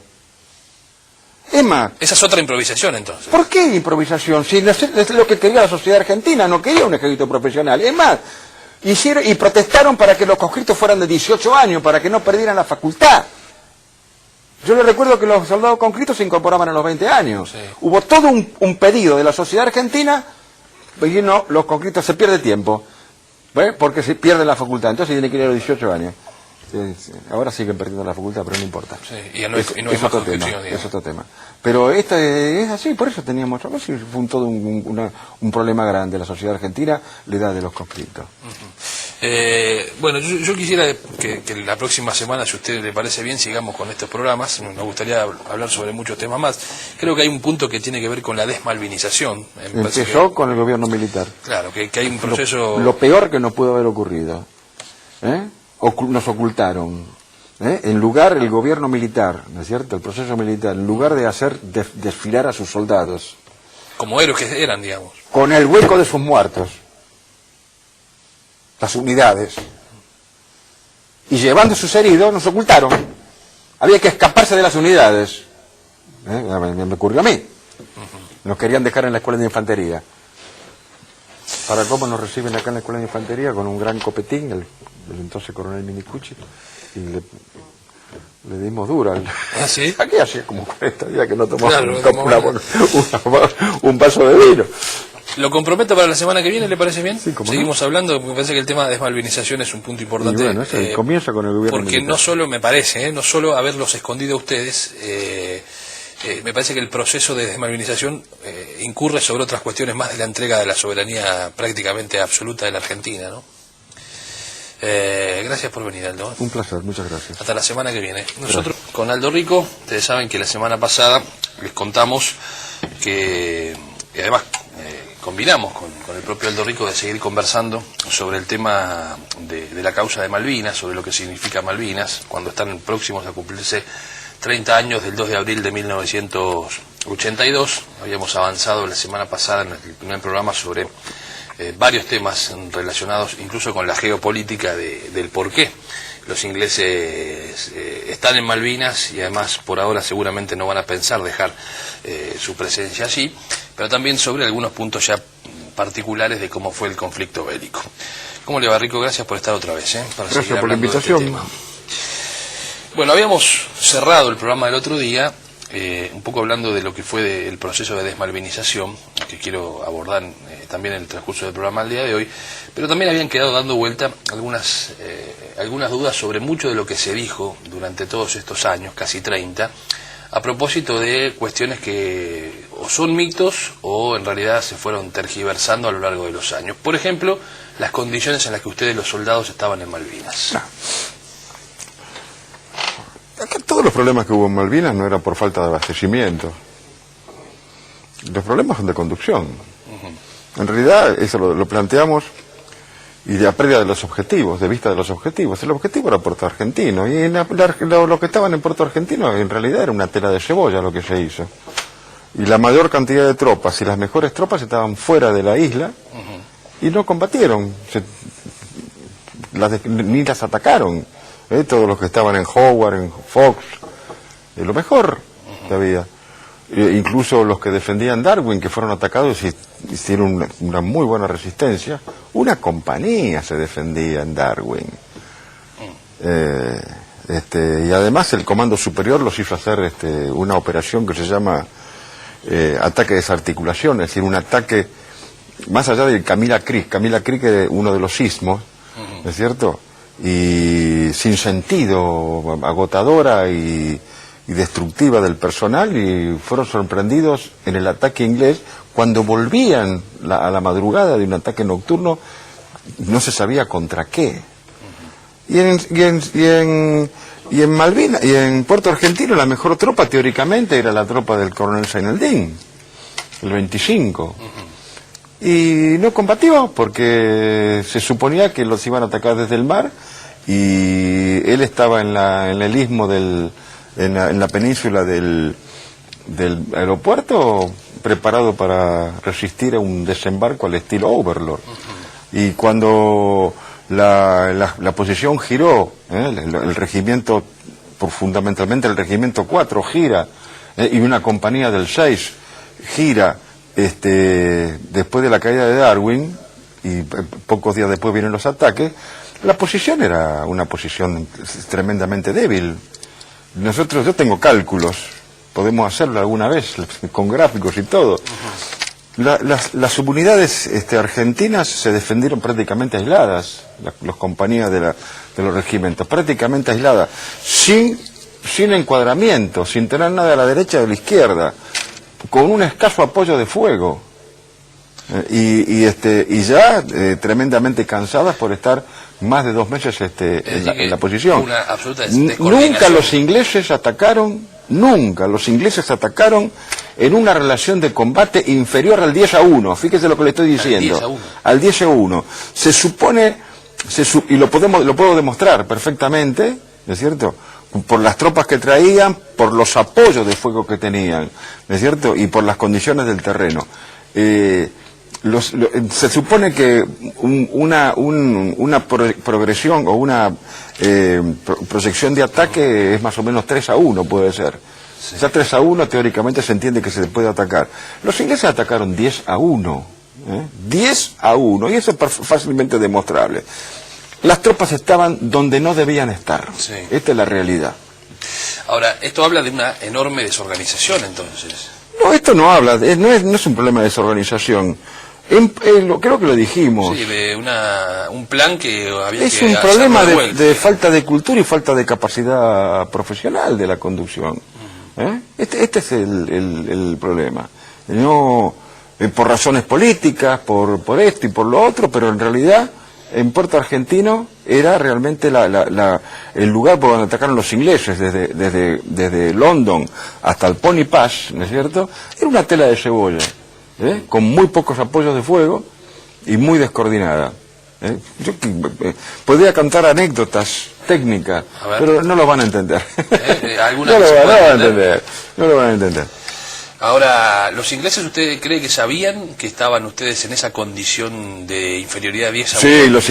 Es más... Esa es otra improvisación, entonces. ¿Por qué improvisación? Si es lo que quería la sociedad argentina, no quería un ejército profesional. Es más, hicieron y protestaron para que los conscriptos fueran de 18 años, para que no perdieran la facultad. Yo le recuerdo que los soldados conscriptos se incorporaban a los 20 años. Sí. Hubo todo un pedido de la sociedad argentina, y no, los conscriptos se pierde tiempo, porque se pierde la facultad, entonces tienen que ir a los 18 años. Ahora siguen perdiendo la facultad, pero no importa. Sí, y no es otro tema, es otro tema. Pero es así, por eso teníamos, fue todo un problema grande. La sociedad argentina, la edad de los conscriptos. Bueno, yo quisiera que la próxima semana, si a usted le parece bien, sigamos con estos programas. Nos gustaría hablar sobre muchos temas más. Creo que hay un punto que tiene que ver con la desmalvinización. Empezó con el gobierno militar. Claro, que hay un proceso... Lo peor que nos pudo haber ocurrido. Nos ocultaron. En lugar, el gobierno militar, ¿no es cierto?, el proceso militar, en lugar de hacer desfilar a sus soldados. Como héroes que eran, digamos. Con el hueco de sus muertos. Las unidades. Y llevando sus heridos, nos ocultaron. Había que escaparse de las unidades. Me ocurrió a mí. Nos querían dejar en la escuela de infantería. Para cómo nos reciben acá en la escuela de infantería, con un gran copetín, el entonces coronel Minicucci, y le dimos dura. ¿Ah, sí? Aquí hacía como 40 días que no tomaba claro, un vaso de vino. ¿Lo comprometo para la semana que viene, le parece bien? Sí, seguimos hablando, me parece que el tema de desmalvinización es un punto importante. Y bueno, comienza con el gobierno porque militar. No solo, me parece, no solo haberlos escondido a ustedes, me parece que el proceso de desmalvinización incurre sobre otras cuestiones más de la entrega de la soberanía prácticamente absoluta de la Argentina, ¿no? Gracias por venir, Aldo. Un placer, muchas gracias. Hasta la semana que viene. Nosotros con Aldo Rico, ustedes saben que la semana pasada les contamos que, y además combinamos con el propio Aldo Rico de seguir conversando sobre el tema de la causa de Malvinas, sobre lo que significa Malvinas, cuando están próximos a cumplirse 30 años del 2 de abril de 1982. Habíamos avanzado la semana pasada en el primer programa sobre varios temas relacionados incluso con la geopolítica del por qué los ingleses están en Malvinas y además por ahora seguramente no van a pensar dejar su presencia allí, pero también sobre algunos puntos ya particulares de cómo fue el conflicto bélico. ¿Cómo le va, Rico? Gracias por estar otra vez. Gracias por la invitación. Bueno, habíamos cerrado el programa del otro día un poco hablando de lo que fue el proceso de desmalvinización, que quiero abordar también en el transcurso del programa el día de hoy, pero también habían quedado dando vuelta algunas dudas sobre mucho de lo que se dijo durante todos estos años, casi 30, a propósito de cuestiones que o son mitos o en realidad se fueron tergiversando a lo largo de los años. Por ejemplo, las condiciones en las que ustedes, los soldados, estaban en Malvinas. No. Acá todos los problemas que hubo en Malvinas no eran por falta de abastecimiento. Los problemas son de conducción. En realidad, eso lo planteamos, y de la pérdida de los objetivos, de vista de los objetivos. El objetivo era Puerto Argentino, y lo que estaban en Puerto Argentino en realidad era una tela de cebolla lo que se hizo. Y la mayor cantidad de tropas y las mejores tropas estaban fuera de la isla y no combatieron, ni las atacaron. Todos los que estaban en Howard, en Fox, lo mejor que había. Incluso los que defendían Darwin, que fueron atacados y hicieron una muy buena resistencia. Una compañía se defendía en Darwin. Y además el Comando Superior los hizo hacer una operación que se llama ataque de desarticulación, es decir, un ataque más allá de Camila Creek. Camila Creek es uno de los sismos, ¿no es cierto? Y sin sentido, agotadora y destructiva del personal, y fueron sorprendidos en el ataque inglés cuando volvían a la madrugada de un ataque nocturno, no se sabía contra qué. Y en Malvinas y en Puerto Argentino la mejor tropa teóricamente era la tropa del coronel Zaineldin, el 25. Y no combatió porque se suponía que los iban a atacar desde el mar, y él estaba en el istmo en la península del aeropuerto, preparado para resistir a un desembarco al estilo Overlord. Y cuando la posición giró, el regimiento, fundamentalmente el regimiento 4 gira, y una compañía del 6 gira, después de la caída de Darwin, y pocos días después vienen los ataques, la posición era una posición tremendamente débil. Yo tengo cálculos, podemos hacerlo alguna vez, con gráficos y todo. Las subunidades argentinas se defendieron prácticamente aisladas, las compañías de los regimientos, prácticamente aisladas, sin encuadramiento, sin tener nada a la derecha o a la izquierda, con un escaso apoyo de fuego, y ya tremendamente cansadas por estar más de 2 meses en la posición. Una absoluta Nunca los ingleses atacaron en una relación de combate inferior al 10-1. Fíjese lo que le estoy diciendo. Al 10-1. Se supone, y lo puedo demostrar perfectamente, ¿no es cierto?, por las tropas que traían, por los apoyos de fuego que tenían, ¿no es cierto?, y por las condiciones del terreno. Se supone que una progresión o una proyección de ataque es más o menos 3-1, puede ser. Sí. Ya 3-1 teóricamente se entiende que se puede atacar. Los ingleses atacaron 10-1. 10-1, y eso es fácilmente demostrable. Las tropas estaban donde no debían estar. Sí. Esta es la realidad. Ahora, esto habla de una enorme desorganización, entonces. No, esto no habla, no es un problema de desorganización. Creo que lo dijimos. Sí, de un plan que había es un problema de falta de cultura y falta de capacidad profesional de la conducción. Este es el problema. No por razones políticas, por esto y por lo otro, pero en realidad en Puerto Argentino era realmente el lugar por donde atacaron los ingleses, desde London hasta el Pony Pass, ¿no es cierto? Era una tela de cebolla, con muy pocos apoyos de fuego y muy descoordinada. Yo podría contar anécdotas técnicas, pero no lo van a entender. No lo van a entender. Ahora, ¿los ingleses usted cree que sabían que estaban ustedes en esa condición de inferioridad 10-1? Sí, los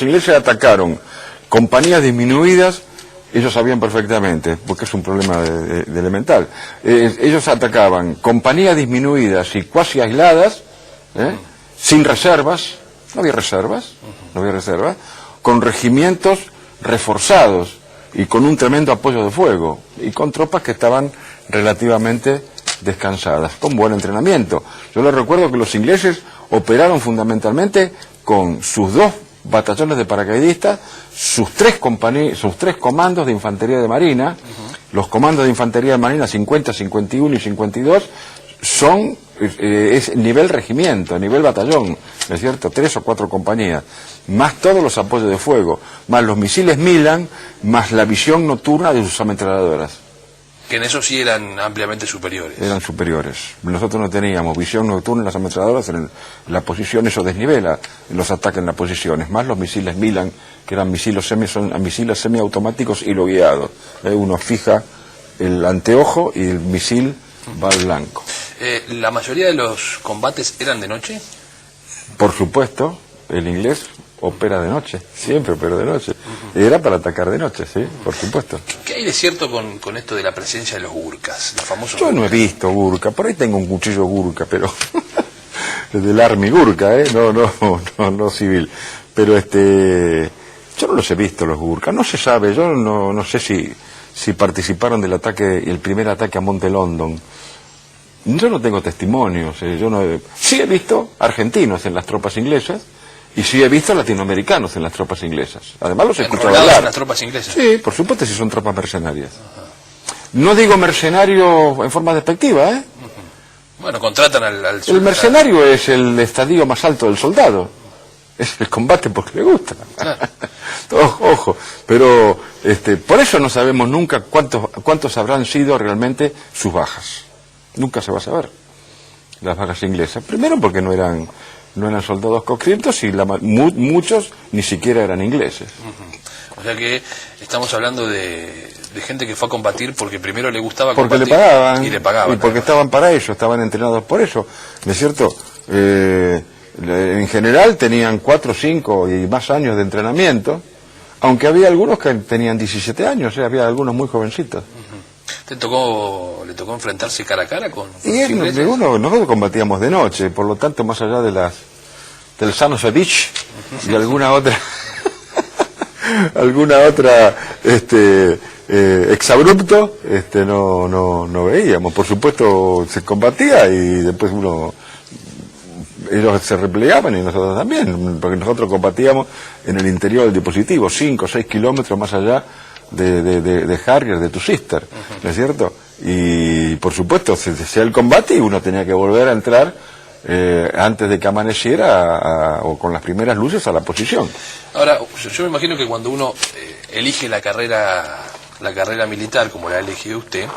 ingleses atacaron compañías disminuidas. Ellos sabían perfectamente, porque es un problema de elemental. Ellos atacaban compañías disminuidas y cuasi aisladas, sin reservas, no había reservas, con regimientos reforzados y con un tremendo apoyo de fuego, y con tropas que estaban relativamente descansadas, con buen entrenamiento. Yo les recuerdo que los ingleses operaron fundamentalmente con sus 2 batallones de paracaidistas, sus 3 comandos de infantería de marina, Los comandos de infantería de marina 50, 51 y 52 son es nivel regimiento, nivel batallón, ¿no es cierto? 3 o 4 compañías, más todos los apoyos de fuego, más los misiles Milan, más la visión nocturna de sus ametralladoras. Que en eso sí eran ampliamente superiores. Eran superiores. Nosotros no teníamos visión nocturna en las ametralladoras, en la posición, eso desnivela los ataques en las posiciones, más los misiles Milan, que eran misiles semiautomáticos y lo guiados. Uno fija el anteojo y el misil va al blanco. ¿La mayoría de los combates eran de noche? Por supuesto, el inglés opera de noche, siempre opera de noche. Era para atacar de noche, sí, por supuesto. ¿Qué hay de cierto con esto de la presencia de los gurkas, los famosos Yo no he visto gurka, por ahí tengo un cuchillo gurka, pero del Army gurka, no civil. Pero yo no los he visto los gurka, no se sabe, yo no sé si participaron del ataque, el primer ataque a Monte London. Yo no tengo testimonios, sí he visto argentinos en las tropas inglesas y sí he visto latinoamericanos en las tropas inglesas. Además los he escuchado hablar. ¿En las tropas inglesas? Sí, por supuesto, si son tropas mercenarias. No digo mercenario en forma despectiva, ¿eh? Bueno, contratan al El mercenario es el estadio más alto del soldado. Es el combate porque le gusta. Claro. Ojo, pero por eso no sabemos nunca cuántos habrán sido realmente sus bajas. Nunca se va a saber las bajas inglesas. Primero porque no eran soldados conscriptos y muchos ni siquiera eran ingleses. O sea que estamos hablando de gente que fue a combatir porque primero le gustaba porque combatir. Le pagaban. Y le pagaban. Y porque estaban para eso, estaban entrenados por eso. ¿No es cierto? En general tenían 4, 5 y más años de entrenamiento, aunque había algunos que tenían 17 años, había algunos muy jovencitos. ¿Le tocó enfrentarse cara a cara con nosotros combatíamos de noche, por lo tanto, más allá del Sanosevic y alguna otra exabrupto, no veíamos. Por supuesto se combatía y después ellos se replegaban y nosotros también, porque nosotros combatíamos en el interior del dispositivo, 5 o 6 kilómetros más allá de Harrier, de tu sister, ¿no es cierto? Y por supuesto se hacía el combate y uno tenía que volver a entrar antes de que amaneciera o con las primeras luces a la posición. Ahora, yo me imagino que cuando uno elige la carrera militar como la ha elegido usted,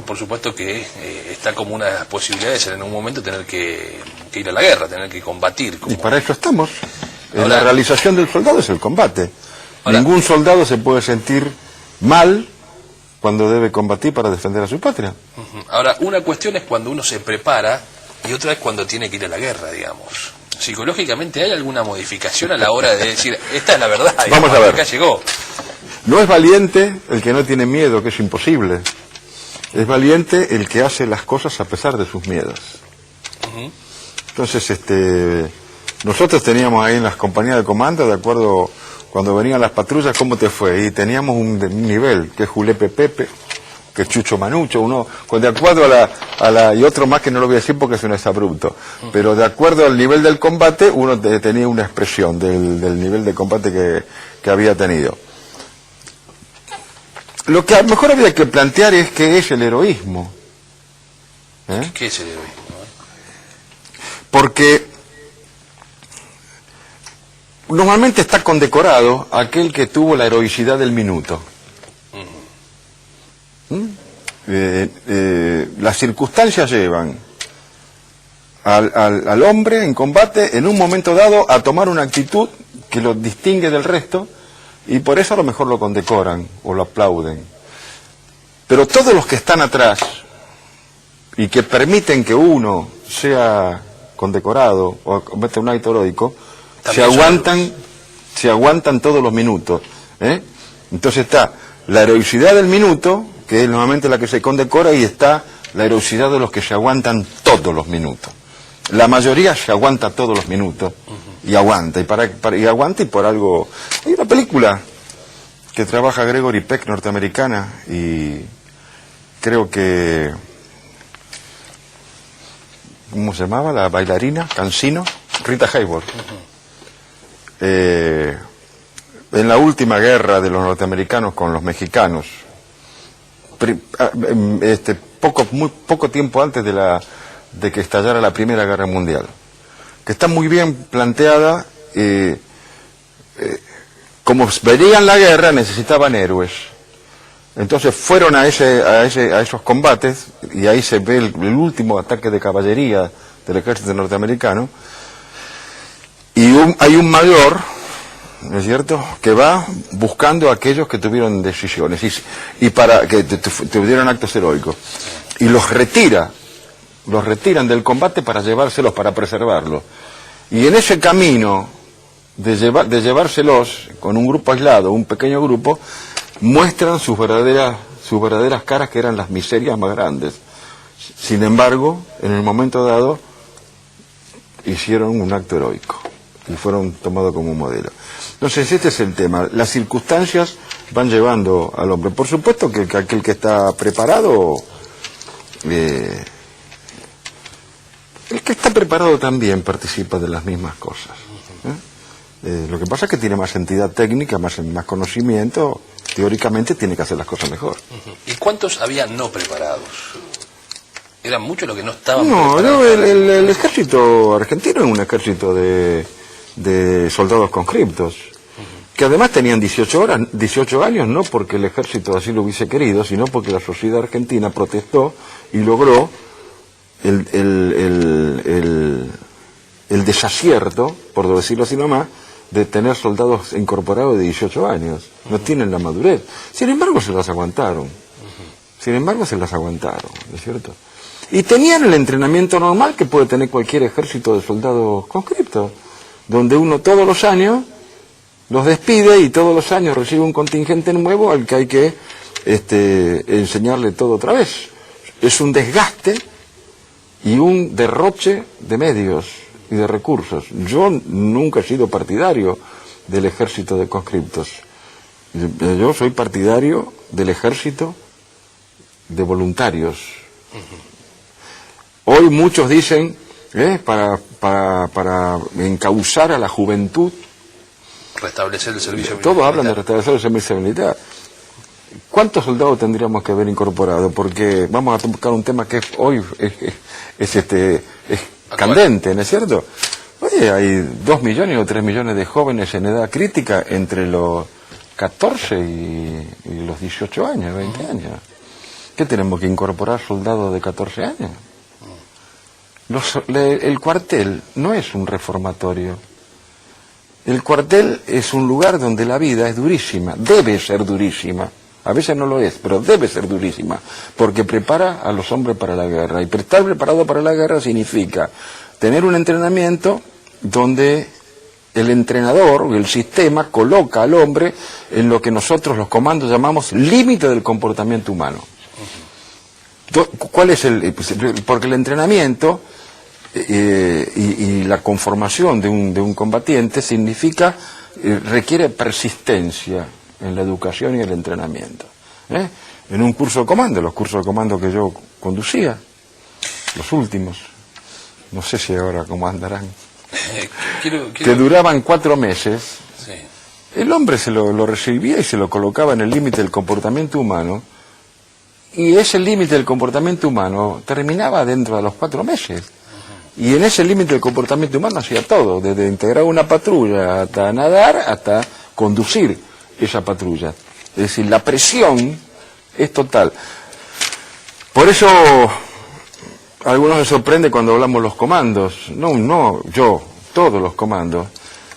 por supuesto que está como una de las posibilidades en un momento tener que ir a la guerra, tener que combatir. Y para eso estamos. La realización del soldado es el combate. Ningún soldado se puede sentir mal cuando debe combatir para defender a su patria. Ahora, una cuestión es cuando uno se prepara y otra es cuando tiene que ir a la guerra, digamos. Psicológicamente, ¿hay alguna modificación a la hora de decir, esta es la verdad, digamos, vamos a ver, acá llegó? No es valiente el que no tiene miedo, que es imposible. Es valiente el que hace las cosas a pesar de sus miedos. Entonces, nosotros teníamos ahí en las compañías de comando, de acuerdo, cuando venían las patrullas, ¿cómo te fue? Y teníamos un nivel, que es Julepe Pepe, que es Chucho Manucho, uno, de acuerdo y otro más que no lo voy a decir porque eso no es abrupto, pero de acuerdo al nivel del combate, uno tenía una expresión del nivel de combate que había tenido. Lo que a lo mejor había que plantear es qué es el heroísmo. ¿Qué es el heroísmo? Porque normalmente está condecorado aquel que tuvo la heroicidad del minuto. Las circunstancias llevan al hombre en combate en un momento dado a tomar una actitud que lo distingue del resto y por eso a lo mejor lo condecoran o lo aplauden. Pero todos los que están atrás y que permiten que uno sea condecorado o cometa un acto heroico, se aguantan todos los minutos. Entonces está la heroicidad del minuto, que es normalmente la que se condecora, y está la heroicidad de los que se aguantan todos los minutos. La mayoría se aguanta todos los minutos y aguanta, y aguanta y por algo. Hay una película que trabaja Gregory Peck, norteamericana, y creo que, ¿cómo se llamaba? La bailarina, Cancino, Rita Hayworth. En la última guerra de los norteamericanos con los mexicanos, muy poco tiempo antes de que estallara la Primera Guerra Mundial, que está muy bien planteada. Como veían la guerra, necesitaban héroes. Entonces fueron a esos combates, y ahí se ve el último ataque de caballería del ejército norteamericano, y hay un mayor, ¿no es cierto?, que va buscando a aquellos que tuvieron decisiones y para que tuvieron actos heroicos, y los retiran del combate para llevárselos, para preservarlos. Y en ese camino de llevárselos con un grupo aislado, un pequeño grupo, muestran sus verdaderas caras, que eran las miserias más grandes. Sin embargo, en el momento dado, hicieron un acto heroico y fueron tomados como modelo. Entonces, este es el tema. Las circunstancias van llevando al hombre. Por supuesto que aquel que está preparado, el que está preparado también participa de las mismas cosas. Lo que pasa es que tiene más entidad técnica, más conocimiento. Teóricamente tiene que hacer las cosas mejor. ¿Y cuántos había no preparados? ¿Eran muchos los que no estaban preparados? No, el ejército argentino es un ejército de soldados conscriptos, que además tenían 18 años, no porque el ejército así lo hubiese querido, sino porque la sociedad argentina protestó y logró el desacierto, por decirlo así nomás, de tener soldados incorporados de 18 años. No tienen la madurez. Sin embargo, se las aguantaron. ¿No es cierto? Y tenían el entrenamiento normal que puede tener cualquier ejército de soldados conscriptos, donde uno todos los años los despide y todos los años recibe un contingente nuevo al que hay que enseñarle todo otra vez. Es un desgaste y un derroche de medios y de recursos. Yo nunca he sido partidario del ejército de conscriptos. Yo soy partidario del ejército de voluntarios. Hoy muchos dicen, para encauzar a la juventud, restablecer el servicio militar. Todos hablan de restablecer el servicio militar. ¿Cuántos soldados tendríamos que haber incorporado? Porque vamos a tocar un tema que hoy es candente, ¿no es cierto? Oye, hay 2 millones o 3 millones de jóvenes en edad crítica entre los 14 y los 18 años, 20 años. ¿Qué tenemos que incorporar soldados de 14 años? El cuartel no es un reformatorio. El cuartel es un lugar donde la vida es durísima, debe ser durísima. A veces no lo es, pero debe ser durísima, porque prepara a los hombres para la guerra. Y estar preparado para la guerra significa tener un entrenamiento donde el entrenador o el sistema coloca al hombre en lo que nosotros los comandos llamamos límite del comportamiento humano. ¿Cuál es porque el entrenamiento y la conformación de un combatiente requiere persistencia en la educación y el entrenamiento. En un curso de comando, los cursos de comando que yo conducía, los últimos, no sé si ahora cómo andarán, que duraban 4 meses, sí. El hombre se lo recibía y se lo colocaba en el límite del comportamiento humano, y ese límite del comportamiento humano terminaba dentro de los 4 meses. Y en ese límite del comportamiento humano hacía todo, desde integrar una patrulla hasta nadar, hasta conducir esa patrulla. Es decir, la presión es total. Por eso a algunos se sorprende cuando hablamos los comandos. Todos los comandos.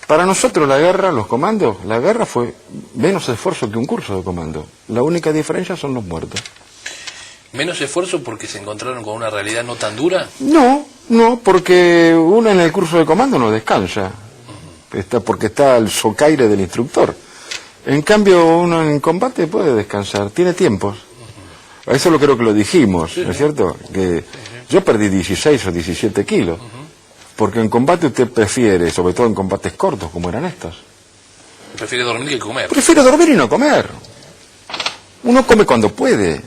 Para nosotros la guerra fue menos esfuerzo que un curso de comando. La única diferencia son los muertos. ¿Menos esfuerzo porque se encontraron con una realidad no tan dura? No, porque uno en el curso de comando no descansa, porque está al socaire del instructor. En cambio, uno en combate puede descansar, tiene tiempos. Eso lo creo que lo dijimos, sí, ¿no es cierto? Que yo perdí 16 o 17 kilos, porque en combate usted prefiere, sobre todo en combates cortos como eran estos. Prefiere dormir que comer. Prefiero dormir y no comer. Uno come cuando puede.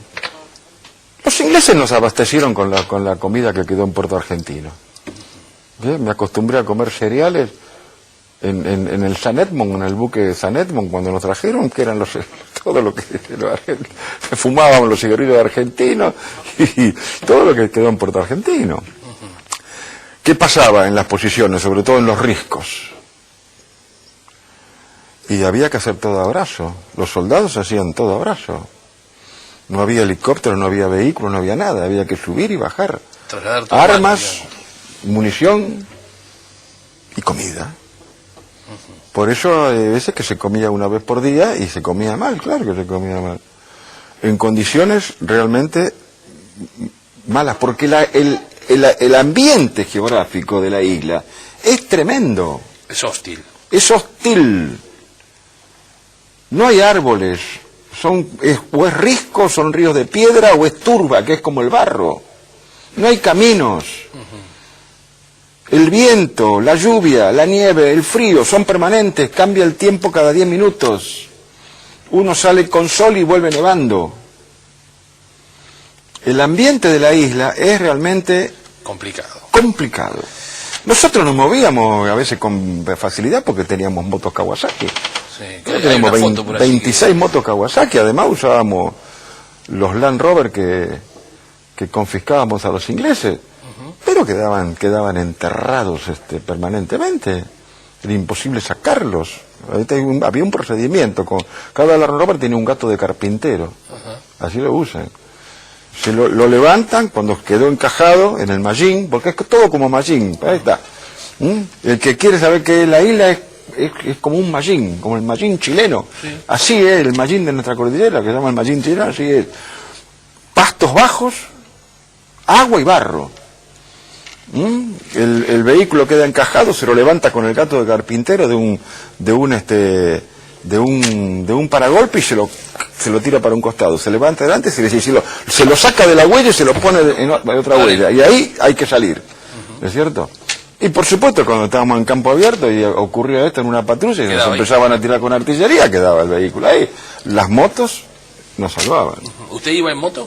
Los ingleses nos abastecieron con la comida que quedó en Puerto Argentino. Me acostumbré a comer cereales en el San Edmond, en el buque San Edmond, cuando nos trajeron, que eran todo lo que fumábamos los cigarrillos argentinos y todo lo que quedó en Puerto Argentino. ¿Qué pasaba en las posiciones, sobre todo en los riscos? Y había que hacer todo a brazo. Los soldados hacían todo a brazo. No había helicóptero, no había vehículo, no había nada. Había que subir y bajar. Armas, munición y comida. Por eso hay veces que se comía una vez por día y se comía mal, claro que se comía mal. En condiciones realmente malas, porque el ambiente geográfico de la isla es tremendo. Es hostil. Es hostil. No hay árboles. O es risco, son ríos de piedra, o es turba, que es como el barro. No hay caminos. El viento, la lluvia, la nieve, el frío son permanentes, cambia el tiempo cada 10 minutos. Uno sale con sol y vuelve nevando. El ambiente de la isla es realmente complicado. Nosotros nos movíamos a veces con facilidad porque teníamos motos Kawasaki. Sí, teníamos 26 motos Kawasaki, además usábamos los Land Rover que confiscábamos a los ingleses. Pero quedaban enterrados permanentemente. Era imposible sacarlos. Había un procedimiento. Cada Land Rover tenía un gato de carpintero. Así lo usan. Se lo levantan cuando quedó encajado en el mallín, porque es todo como mallín. Ahí está. El que quiere saber qué es la isla es como un mallín, como el mallín chileno. Sí. Así es el mallín de nuestra cordillera, que se llama el mallín chileno, así es. Pastos bajos, agua y barro. El vehículo queda encajado, se lo levanta con el gato de carpintero de un paragolpe y se lo tira para un costado, se levanta adelante, se lo saca de la huella y se lo pone en otra huella, y ahí hay que salir, ¿no es cierto? Y por supuesto cuando estábamos en campo abierto y ocurría esto en una patrulla y nos empezaban a tirar con artillería, quedaba el vehículo ahí. Las motos nos salvaban. ¿Usted iba en moto?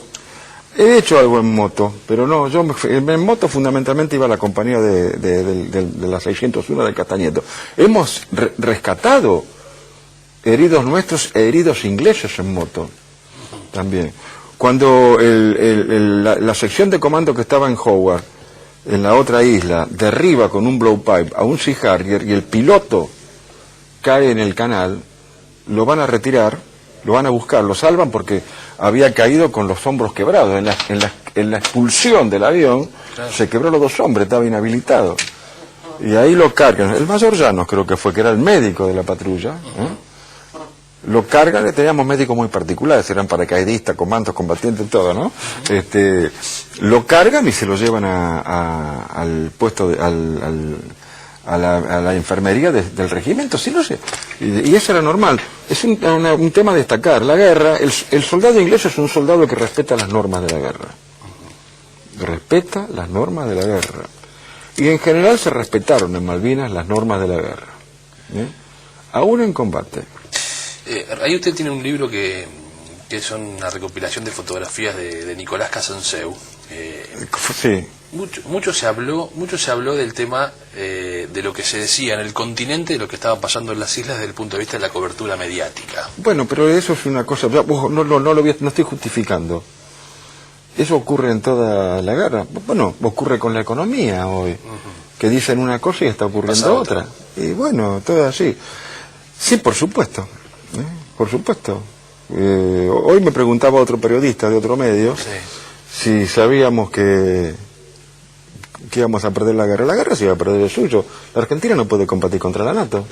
He hecho algo en moto, pero no, yo en moto fundamentalmente iba a la compañía de la 601 de Castañeto. Hemos rescatado heridos nuestros e heridos ingleses en moto, también. Cuando la sección de comando que estaba en Howard, en la otra isla, derriba con un blowpipe a un Sea Harrier y el piloto cae en el canal, lo van a retirar, lo van a buscar, lo salvan porque había caído con los hombros quebrados. En la expulsión del avión, claro, se quebró los dos hombros, estaba inhabilitado. Y ahí lo cargan. El mayor Llanos creo que fue, que era el médico de la patrulla. Lo cargan, teníamos médicos muy particulares, eran paracaidistas, comandos, combatientes, todo, ¿no? Lo cargan y se lo llevan al puesto, a la enfermería del regimiento, sí, no sé. Y eso era normal. Es un tema a destacar. La guerra, el soldado inglés es un soldado que respeta las normas de la guerra. Respeta las normas de la guerra. Y en general se respetaron en Malvinas las normas de la guerra. Aún en combate. Ahí usted tiene un libro que son una recopilación de fotografías de Nicolás Casanseu. Sí. Mucho se habló del tema de lo que se decía en el continente, de lo que estaba pasando en las islas desde el punto de vista de la cobertura mediática. Bueno, pero eso es una cosa, no estoy justificando. Eso ocurre en toda la guerra. Bueno, ocurre con la economía hoy, que dicen una cosa y está ocurriendo otra. Y bueno, todo así. Sí, por supuesto. Por supuesto. Hoy me preguntaba otro periodista de otro medio, si sabíamos que íbamos a perder la guerra. La guerra se iba a perder el suyo. La Argentina no puede combatir contra la NATO.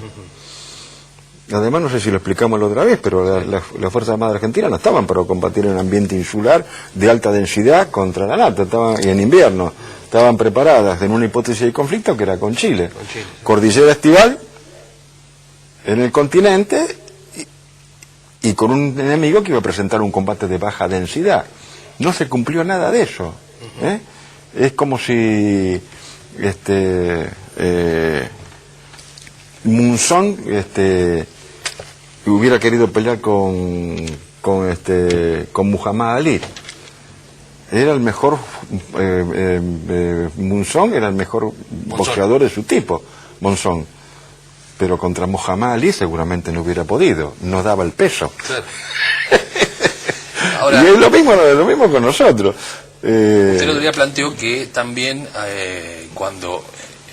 Además, no sé si lo explicamos la otra vez, pero las Fuerzas Armadas Argentinas no estaban para combatir en un ambiente insular de alta densidad contra la NATO, y en invierno. Estaban preparadas en una hipótesis de conflicto que era con Chile. Cordillera estival en el continente y con un enemigo que iba a presentar un combate de baja densidad. No se cumplió nada de eso. Es como si Monzón hubiera querido pelear con Muhammad Ali. Era el mejor, Monzón era el mejor boxeador de su tipo, Monzón. pero contra Muhammad Ali seguramente no hubiera podido, no daba el peso. Claro. Ahora, y es lo mismo con nosotros. Usted el otro día planteó que también cuando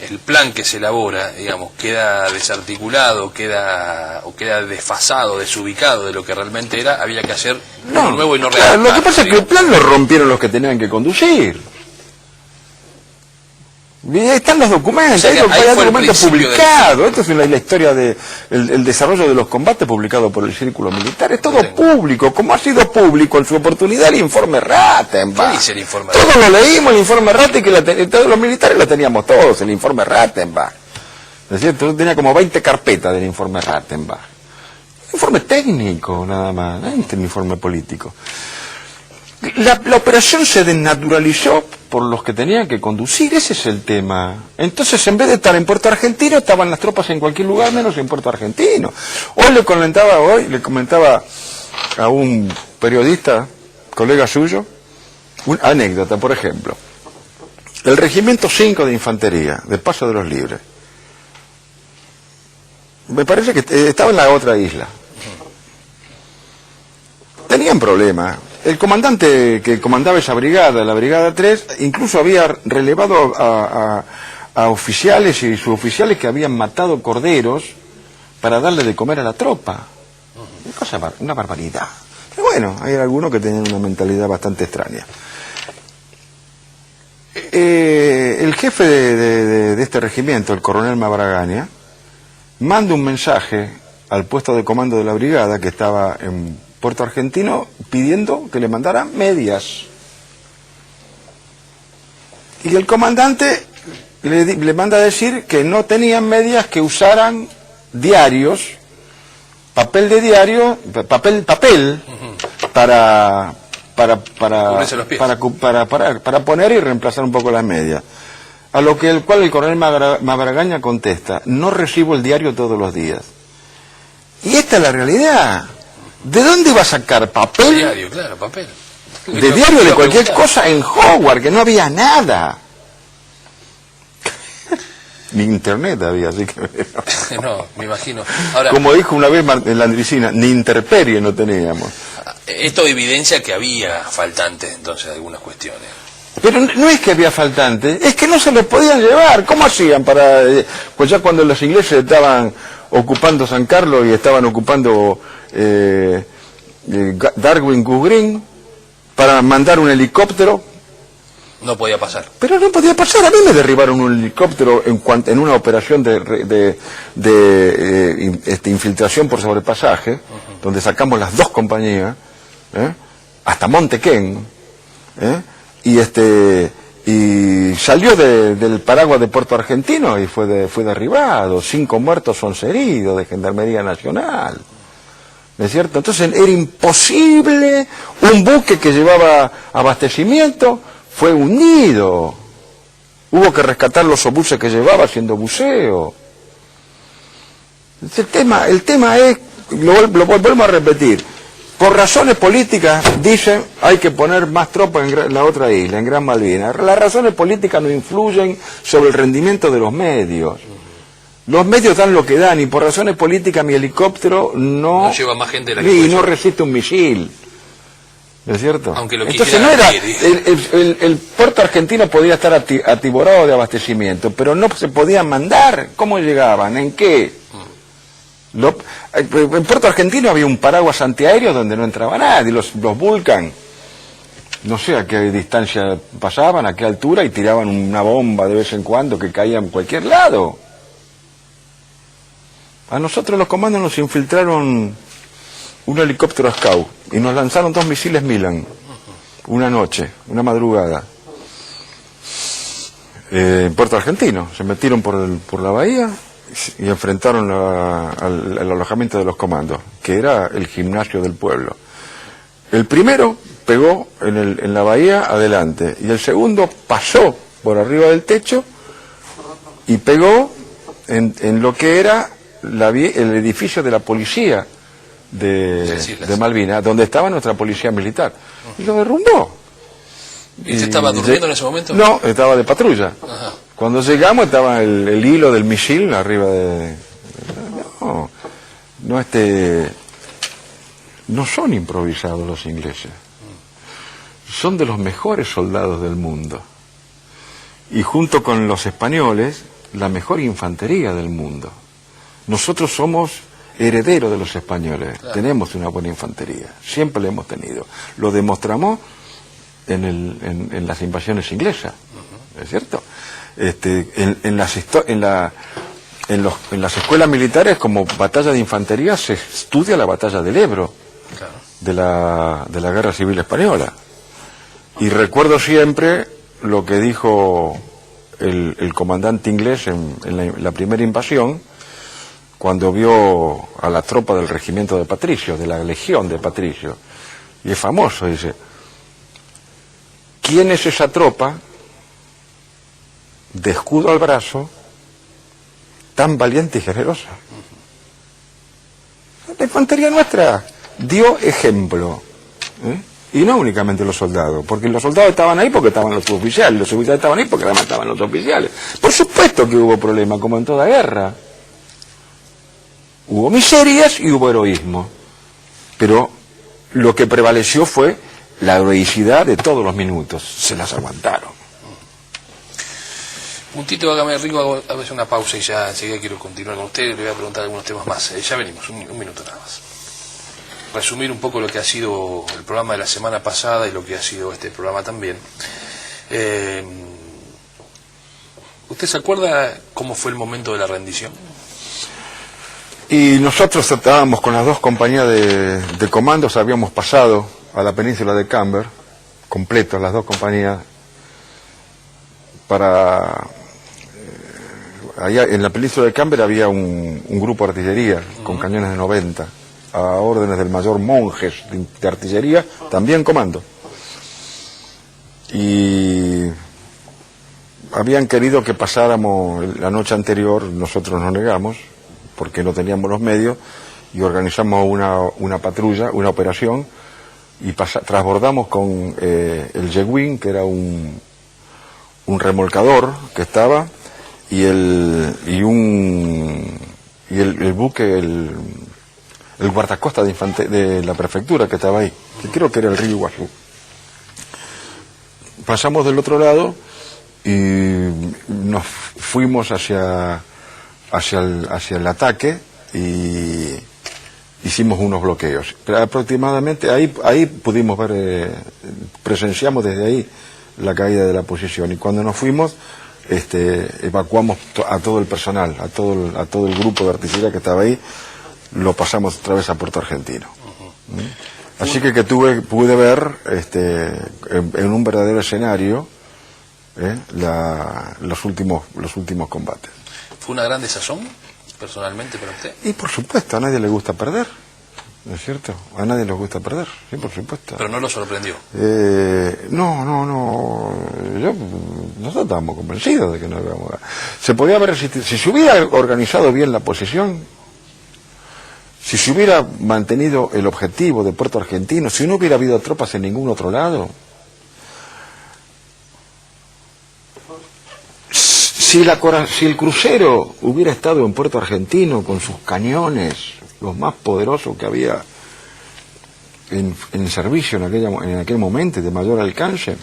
el plan que se elabora, digamos, queda desarticulado, queda desfasado, desubicado de lo que realmente era, había que hacer uno nuevo y no real. Claro, lo que pasa es que el plan lo rompieron los que tenían que conducir. Y ahí están los documentos, O sea, hay documentos publicados. Esto es la historia del desarrollo de los combates publicado por el Círculo Militar. Es todo público, como ha sido público en su oportunidad el informe Rattenbach. ¿Qué dice el informe Todos lo leímos, el informe Rattenbach, que todos los militares lo teníamos todos, el informe Rattenbach. ¿No es cierto? Tenía como 20 carpetas del informe Rattenbach. Informe técnico, nada más, no es un informe político. La operación se desnaturalizó por los que tenían que conducir, ese es el tema. Entonces, en vez de estar en Puerto Argentino, estaban las tropas en cualquier lugar menos en Puerto Argentino. Hoy le comentaba a un periodista, colega suyo, una anécdota, por ejemplo. El Regimiento 5 de Infantería, de Paso de los Libres, me parece que estaba en la otra isla. Tenían problemas. El comandante que comandaba esa brigada, la Brigada 3, incluso había relevado a oficiales y suboficiales que habían matado corderos para darle de comer a la tropa. Una barbaridad. Pero bueno, hay algunos que tenían una mentalidad bastante extraña. El jefe de este regimiento, el coronel Mabragaña, manda un mensaje al puesto de comando de la brigada que estaba en Puerto Argentino pidiendo que le mandaran medias. Y el comandante le manda a decir que no tenían medias, que usaran diarios, papel de diario, papel para poner y reemplazar un poco las medias. A lo que el coronel Mabragaña contesta: no recibo el diario todos los días. Y esta es la realidad. ¿De dónde va a sacar papel? Diario, claro, papel. De diario de cualquier cosa en Hogwarts, que no había nada. Ni internet había, así que... No, me imagino. Ahora, como dijo una vez Landricina, ni intemperie no teníamos. Esto evidencia que había faltantes, entonces, de algunas cuestiones. Pero no es que había faltantes, es que no se los podían llevar. ¿Cómo hacían para...? Pues ya cuando los ingleses estaban ocupando San Carlos y estaban ocupando Darwin Goose Green, para mandar un helicóptero... No podía pasar. Pero no podía pasar. A mí me derribaron un helicóptero en una operación de infiltración por sobrepasaje, donde sacamos las dos compañías, hasta Montequén, y salió del paraguas de Puerto Argentino y fue derribado. 5 muertos, 11 heridos de Gendarmería Nacional. ¿No es cierto? Entonces era imposible. Un buque que llevaba abastecimiento fue hundido. Hubo que rescatar los obuses que llevaba haciendo buceo. El tema es, lo volvemos a repetir, por razones políticas dicen hay que poner más tropas en la otra isla, en Gran Malvinas. Las razones políticas no influyen sobre el rendimiento de los medios. Los medios dan lo que dan y por razones políticas mi helicóptero no lleva más gente de la que no resiste un misil. ¿No es cierto? Aunque lo entonces no era el puerto argentino podía estar atiborrado de abastecimiento, pero no se podían mandar. ¿Cómo llegaban? ¿En qué? En Puerto Argentino había un paraguas antiaéreo donde no entraba nadie. Los Vulcan, no sé a qué distancia pasaban, a qué altura, y tiraban una bomba de vez en cuando que caía en cualquier lado. A nosotros los comandos nos infiltraron un helicóptero Scout y nos lanzaron 2 misiles Milan una noche, una madrugada, en Puerto Argentino. Se metieron por la bahía y enfrentaron al alojamiento de los comandos, que era el gimnasio del pueblo. El primero pegó en la bahía adelante y el segundo pasó por arriba del techo y pegó en lo que era el edificio de la policía de Malvinas, donde estaba nuestra policía militar, y lo derrumbó. ¿Y usted estaba durmiendo en ese momento? No, estaba de patrulla. Ajá. Cuando llegamos estaba el hilo del misil arriba no son improvisados los ingleses. Son de los mejores soldados del mundo. Y junto con los españoles, la mejor infantería del mundo. Nosotros somos herederos de los españoles. Claro. Tenemos una buena infantería. Siempre la hemos tenido. Lo demostramos en las invasiones inglesas. ¿Es cierto? En las escuelas militares, como batalla de infantería, se estudia la batalla del Ebro. Claro. de la Guerra Civil Española. Y recuerdo siempre lo que dijo el comandante inglés en la primera invasión, cuando vio a la tropa del regimiento de Patricio, de la legión de Patricio. Y es famoso, dice: ¿quién es esa tropa de escudo al brazo tan valiente y generosa? La infantería nuestra dio ejemplo, y no únicamente los soldados, porque los soldados estaban ahí porque estaban los suboficiales, los suboficiales estaban ahí porque además estaban los oficiales. Por supuesto que hubo problemas, como en toda guerra. Hubo miserias y hubo heroísmo, pero lo que prevaleció fue la heroicidad de todos los minutos. Se las aguantaron. Tito, hágame rico, a veces una pausa y ya enseguida quiero continuar con usted. Le voy a preguntar algunos temas más. Ya venimos, un minuto nada más. Resumir un poco lo que ha sido el programa de la semana pasada y lo que ha sido este programa también. ¿Usted se acuerda cómo fue el momento de la rendición? Y nosotros estábamos con las dos compañías de comandos, habíamos pasado a la península de Camber, completos las dos compañías, para... allá en la península de Camber había un grupo de artillería con cañones de 90, a órdenes del mayor Monjes de artillería, también comando. Y habían querido que pasáramos la noche anterior, nosotros nos negamos, porque no teníamos los medios, y organizamos una patrulla, una operación, y transbordamos con el Jeguín, que era un remolcador que estaba, y el buque, el guardacosta de la prefectura que estaba ahí, que creo que era el río Iguazú. Pasamos del otro lado y nos fuimos hacia el ataque y hicimos unos bloqueos. Pero aproximadamente ahí pudimos ver, presenciamos desde ahí la caída de la posición, y cuando nos fuimos evacuamos a todo el personal, a todo el grupo de artillería que estaba ahí, lo pasamos otra vez a Puerto Argentino. Así que pude ver en un verdadero escenario los últimos combates. ¿Fue una gran desazón, personalmente, para usted? Y por supuesto, a nadie le gusta perder, ¿no es cierto? A nadie le gusta perder, sí, por supuesto. ¿Pero no lo sorprendió? No, nosotros estábamos convencidos de que no íbamos a... Se podía haber resistido, si se hubiera organizado bien la posición, si se hubiera mantenido el objetivo de Puerto Argentino, si no hubiera habido tropas en ningún otro lado, si el crucero hubiera estado en Puerto Argentino con sus cañones, los más poderosos que había en servicio en aquel momento, de mayor alcance,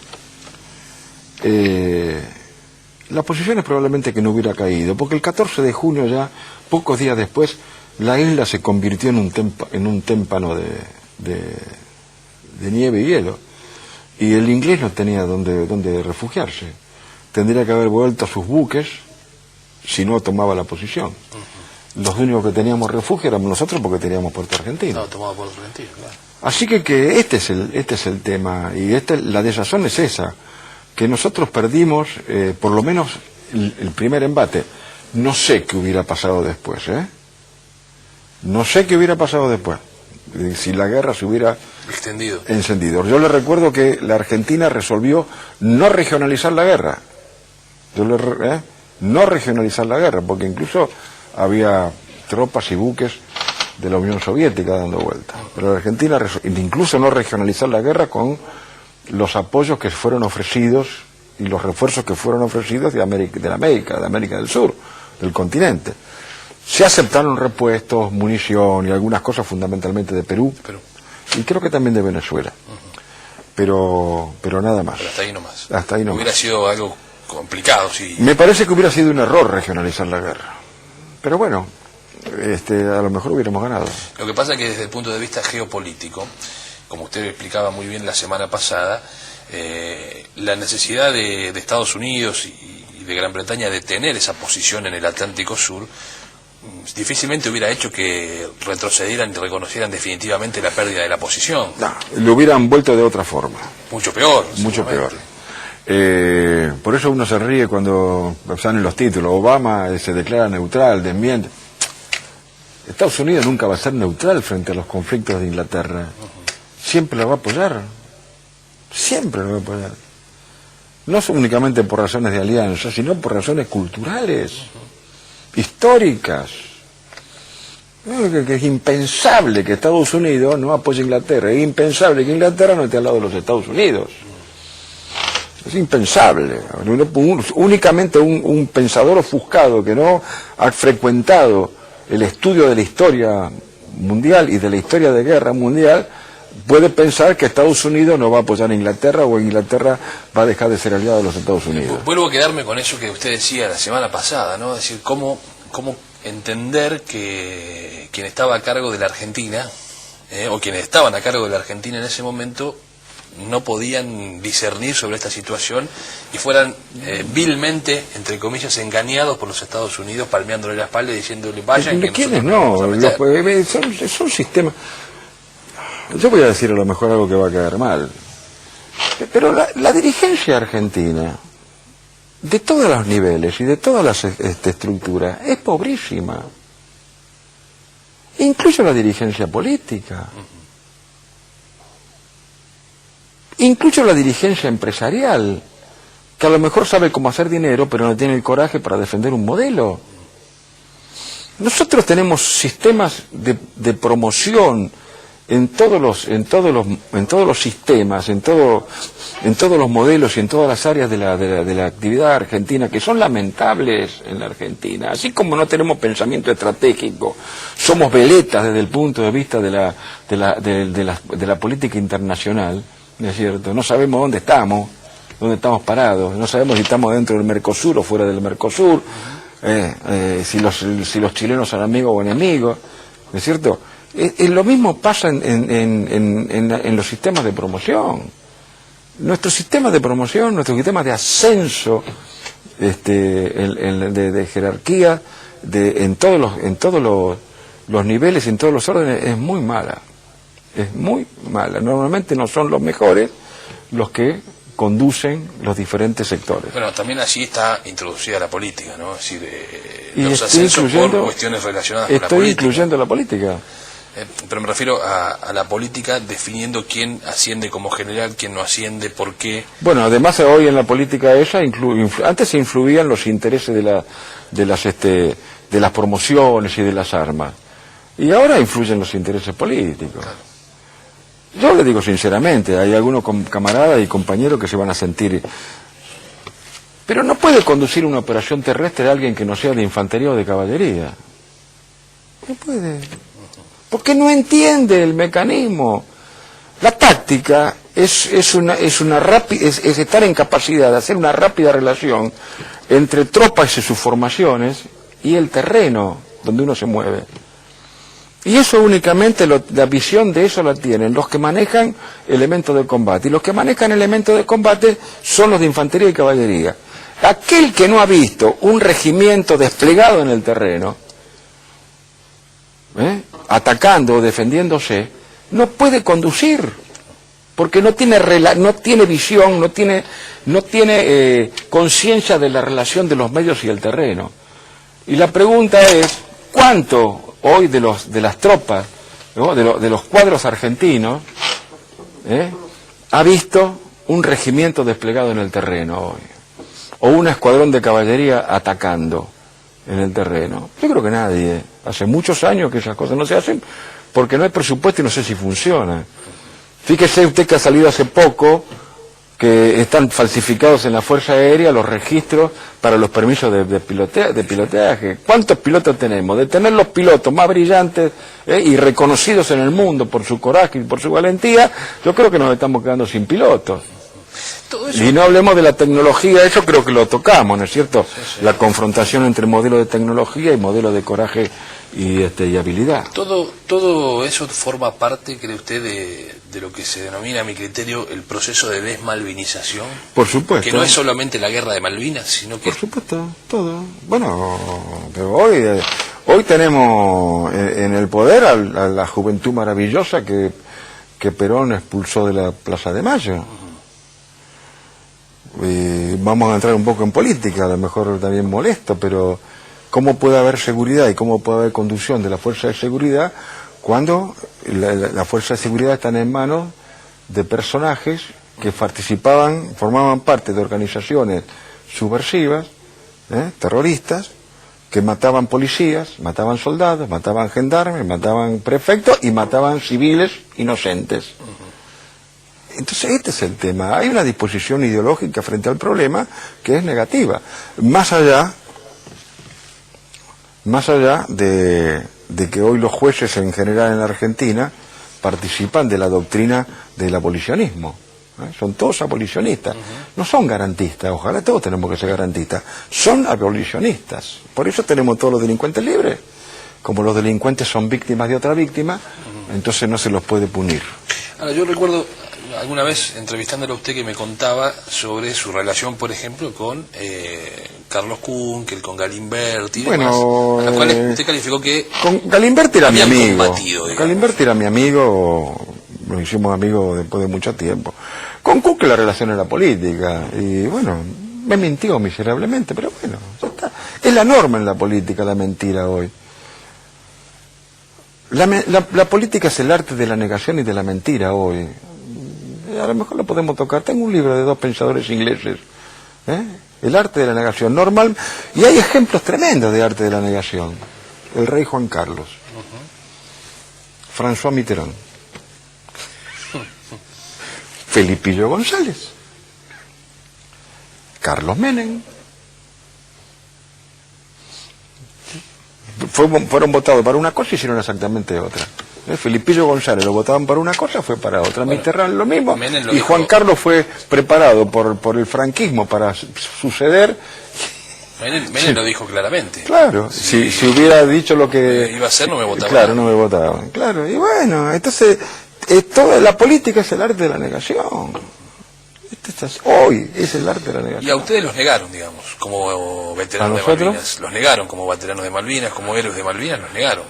la posición es probablemente que no hubiera caído, porque el 14 de junio ya, pocos días después, la isla se convirtió en un témpano de nieve y hielo, y el inglés no tenía dónde refugiarse. Tendría que haber vuelto a sus buques si no tomaba la posición. Los únicos que teníamos refugio éramos nosotros, porque teníamos Puerto Argentino. No, tomaba Puerto Argentino, claro. Así que este es el tema, y la desazón es esa, que nosotros perdimos por lo menos el primer embate. No sé qué hubiera pasado después, No sé qué hubiera pasado después, si la guerra se hubiera encendido. Yo le recuerdo que la Argentina resolvió no regionalizar la guerra. No regionalizar la guerra, porque incluso había tropas y buques de la Unión Soviética dando vueltas. Pero la Argentina incluso no regionalizar la guerra con los apoyos que fueron ofrecidos y los refuerzos que fueron ofrecidos de América del Sur, del continente. Se aceptaron repuestos, munición y algunas cosas fundamentalmente de Perú. Y creo que también de Venezuela. Pero nada más. Pero hasta ahí nomás. Hasta ahí nomás. Hubiera sido algo complicado, sí. Me parece que hubiera sido un error regionalizar la guerra. Pero bueno, a lo mejor hubiéramos ganado. Lo que pasa es que desde el punto de vista geopolítico, como usted explicaba muy bien la semana pasada, la necesidad de Estados Unidos y de Gran Bretaña de tener esa posición en el Atlántico Sur difícilmente hubiera hecho que retrocedieran y reconocieran definitivamente la pérdida de la posición. No, lo hubieran vuelto de otra forma. Mucho peor. Mucho peor. Por eso uno se ríe cuando salen los títulos. Obama se declara neutral, desmiente. Estados Unidos nunca va a ser neutral frente a los conflictos de Inglaterra. Siempre lo va a apoyar. Siempre lo va a apoyar. No únicamente por razones de alianza, sino por razones culturales, históricas. Que es impensable que Estados Unidos no apoye a Inglaterra. Es impensable que Inglaterra no esté al lado de los Estados Unidos. Es impensable. Únicamente un pensador ofuscado que no ha frecuentado el estudio de la historia mundial y de la historia de guerra mundial puede pensar que Estados Unidos no va a apoyar a Inglaterra o Inglaterra va a dejar de ser aliado de los Estados Unidos. Vuelvo a quedarme con eso que usted decía la semana pasada, ¿no? Es decir, cómo entender que quien estaba a cargo de la Argentina, o quienes estaban a cargo de la Argentina en ese momento, no podían discernir sobre esta situación y fueran vilmente, entre comillas, engañados por los Estados Unidos, palmeándole la espalda y diciéndole vayan. ¿Quiénes no? Son sistemas. Yo voy a decir a lo mejor algo que va a quedar mal, pero la dirigencia argentina, de todos los niveles y de todas las estructuras, es pobrísima. Incluso la dirigencia política. Incluso la dirigencia empresarial, que a lo mejor sabe cómo hacer dinero, pero no tiene el coraje para defender un modelo. Nosotros tenemos sistemas de promoción en todos los sistemas, en todos los modelos y en todas las áreas de la actividad argentina, que son lamentables en la Argentina. Así como no tenemos pensamiento estratégico, somos veletas desde el punto de vista de la política internacional, ¿no es cierto? No sabemos dónde estamos parados, no sabemos si estamos dentro del Mercosur o fuera del Mercosur, si los chilenos son amigos o enemigos, ¿no es cierto? Lo mismo pasa en los sistemas de promoción. Nuestro sistema de promoción, nuestro sistema de ascenso de jerarquía en todos los niveles, en todos los órdenes, es muy mala. Es muy mala. Normalmente no son los mejores los que conducen los diferentes sectores. Bueno, también así está introducida la política, ¿no? Es decir, y los ascensos por cuestiones relacionadas con la política. Estoy incluyendo la política. Pero me refiero a la política definiendo quién asciende como general, quién no asciende, por qué. Bueno, además hoy en la política esa antes se influían los intereses de las promociones y de las armas. Y ahora influyen los intereses políticos. Claro. Yo le digo sinceramente, hay algunos camaradas y compañeros que se van a sentir... Pero no puede conducir una operación terrestre a alguien que no sea de infantería o de caballería. No puede. Porque no entiende el mecanismo. La táctica es estar en capacidad de hacer una rápida relación entre tropas y sus formaciones y el terreno donde uno se mueve. Y eso únicamente, la visión de eso la tienen los que manejan elementos de combate. Y los que manejan elementos de combate son los de infantería y caballería. Aquel que no ha visto un regimiento desplegado en el terreno, atacando o defendiéndose, no puede conducir, porque no tiene visión, no tiene conciencia de la relación de los medios y el terreno. Y la pregunta es, ¿cuánto hoy de las tropas, ¿no? de los cuadros argentinos, ha visto un regimiento desplegado en el terreno hoy? O un escuadrón de caballería atacando en el terreno. Yo creo que nadie. Hace muchos años que esas cosas no se hacen porque no hay presupuesto y no sé si funciona. Fíjese usted que ha salido hace poco que están falsificados en la Fuerza Aérea los registros para los permisos de pilotaje. ¿Cuántos pilotos tenemos? De tener los pilotos más brillantes y reconocidos en el mundo por su coraje y por su valentía, yo creo que nos estamos quedando sin pilotos. Y no hablemos de la tecnología, eso creo que lo tocamos, ¿no es cierto? Sí, sí. La confrontación entre modelos de tecnología y modelos de coraje y habilidad. Todo eso forma parte, ¿cree usted, de lo que se denomina, a mi criterio, el proceso de desmalvinización? Por supuesto. Que no es solamente la guerra de Malvinas, sino que... Por supuesto, todo. Bueno, pero hoy tenemos en el poder a la juventud maravillosa que Perón expulsó de la Plaza de Mayo. Vamos a entrar un poco en política, a lo mejor también molesto, pero ¿cómo puede haber seguridad y cómo puede haber conducción de la fuerza de seguridad cuando la fuerza de seguridad están en manos de personajes que formaban parte de organizaciones subversivas, terroristas, que mataban policías, mataban soldados, mataban gendarmes, mataban prefectos y mataban civiles inocentes? Entonces este es el tema. Hay una disposición ideológica frente al problema que es negativa. Más allá de que hoy los jueces en general en la Argentina participan de la doctrina del abolicionismo. Son todos abolicionistas. No son garantistas, ojalá todos tenemos que ser garantistas. Son abolicionistas. Por eso tenemos todos los delincuentes libres. Como los delincuentes son víctimas de otra víctima, entonces no se los puede punir. Ahora, yo recuerdo alguna vez entrevistándolo a usted que me contaba sobre su relación, por ejemplo, con Carlos Kunkel, con Galimberti y demás, a los cuales usted calificó que... Con Galimberti era mi amigo. Combatido, Galimberti era mi amigo, nos hicimos amigos después de mucho tiempo. Con Kunkel la relación era política, y bueno, me mintió miserablemente, pero bueno, ya está. Es la norma en la política, la mentira hoy. La política es el arte de la negación y de la mentira hoy. A lo mejor lo podemos tocar. Tengo un libro de dos pensadores ingleses, el arte de la negación normal, y hay ejemplos tremendos de arte de la negación. El rey Juan Carlos, François Mitterrand, Felipillo González, Carlos Menem. Fueron votados para una cosa y hicieron exactamente otra. Felipillo González lo votaban para una cosa, fue para otra. Bueno, Mitterrand lo mismo. Y Juan Carlos fue preparado por el franquismo para suceder. Menem lo dijo claramente. Claro, si hubiera dicho lo que iba a hacer, no me votaban. Claro, no me votaban. Claro, y bueno, entonces toda la política es el arte de la negación. Hoy es el arte de la negación. Y a ustedes los negaron, digamos, como veteranos de Malvinas. Los negaron como veteranos de Malvinas, como héroes de Malvinas, los negaron.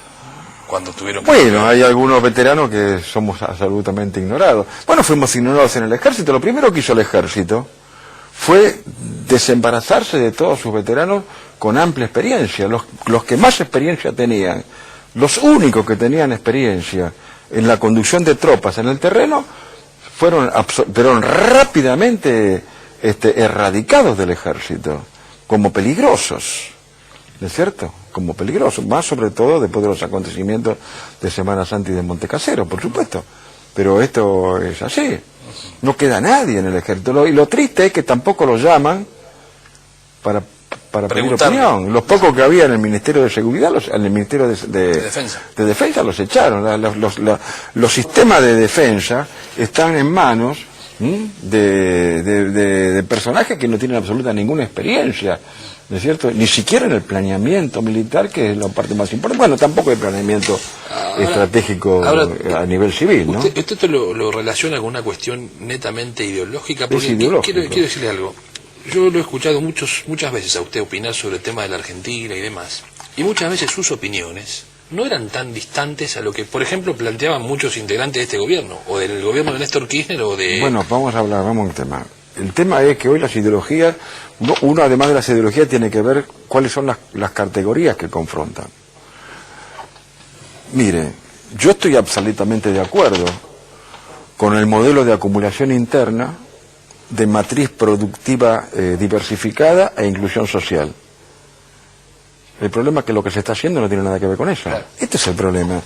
Cuando tuvieron... Bueno, hay algunos veteranos que somos absolutamente ignorados. Bueno, fuimos ignorados en el ejército. Lo primero que hizo el ejército fue desembarazarse de todos sus veteranos con amplia experiencia. Los que más experiencia tenían, los únicos que tenían experiencia en la conducción de tropas en el terreno, fueron rápidamente erradicados del ejército como peligrosos, ¿no es cierto? Como peligrosos, más sobre todo después de los acontecimientos de Semana Santa y de Montecasero, por supuesto. Pero esto es así. No queda nadie en el ejército. Y lo triste es que tampoco lo llaman para pedir opinión. Los pocos que había en el Ministerio de Seguridad, en el Ministerio de Defensa los echaron. Los sistemas de defensa están en manos de personajes que no tienen absoluta ninguna experiencia, ¿no es cierto? Ni siquiera en el planeamiento militar, que es la parte más importante. Bueno, tampoco hay planeamiento estratégico a nivel civil, ¿no? Usted esto lo relaciona con una cuestión netamente ideológica, porque quiero decirle algo. Yo lo he escuchado muchas veces a usted opinar sobre el tema de la Argentina y demás, y muchas veces sus opiniones no eran tan distantes a lo que, por ejemplo, planteaban muchos integrantes de este gobierno, o del gobierno de Néstor Kirchner, o de... Bueno, vamos al tema. El tema es que hoy las ideologías, uno además de las ideologías tiene que ver cuáles son las categorías que confrontan. Mire, yo estoy absolutamente de acuerdo con el modelo de acumulación interna de matriz productiva diversificada e inclusión social. El problema es que lo que se está haciendo no tiene nada que ver con eso. Claro. Este es el problema.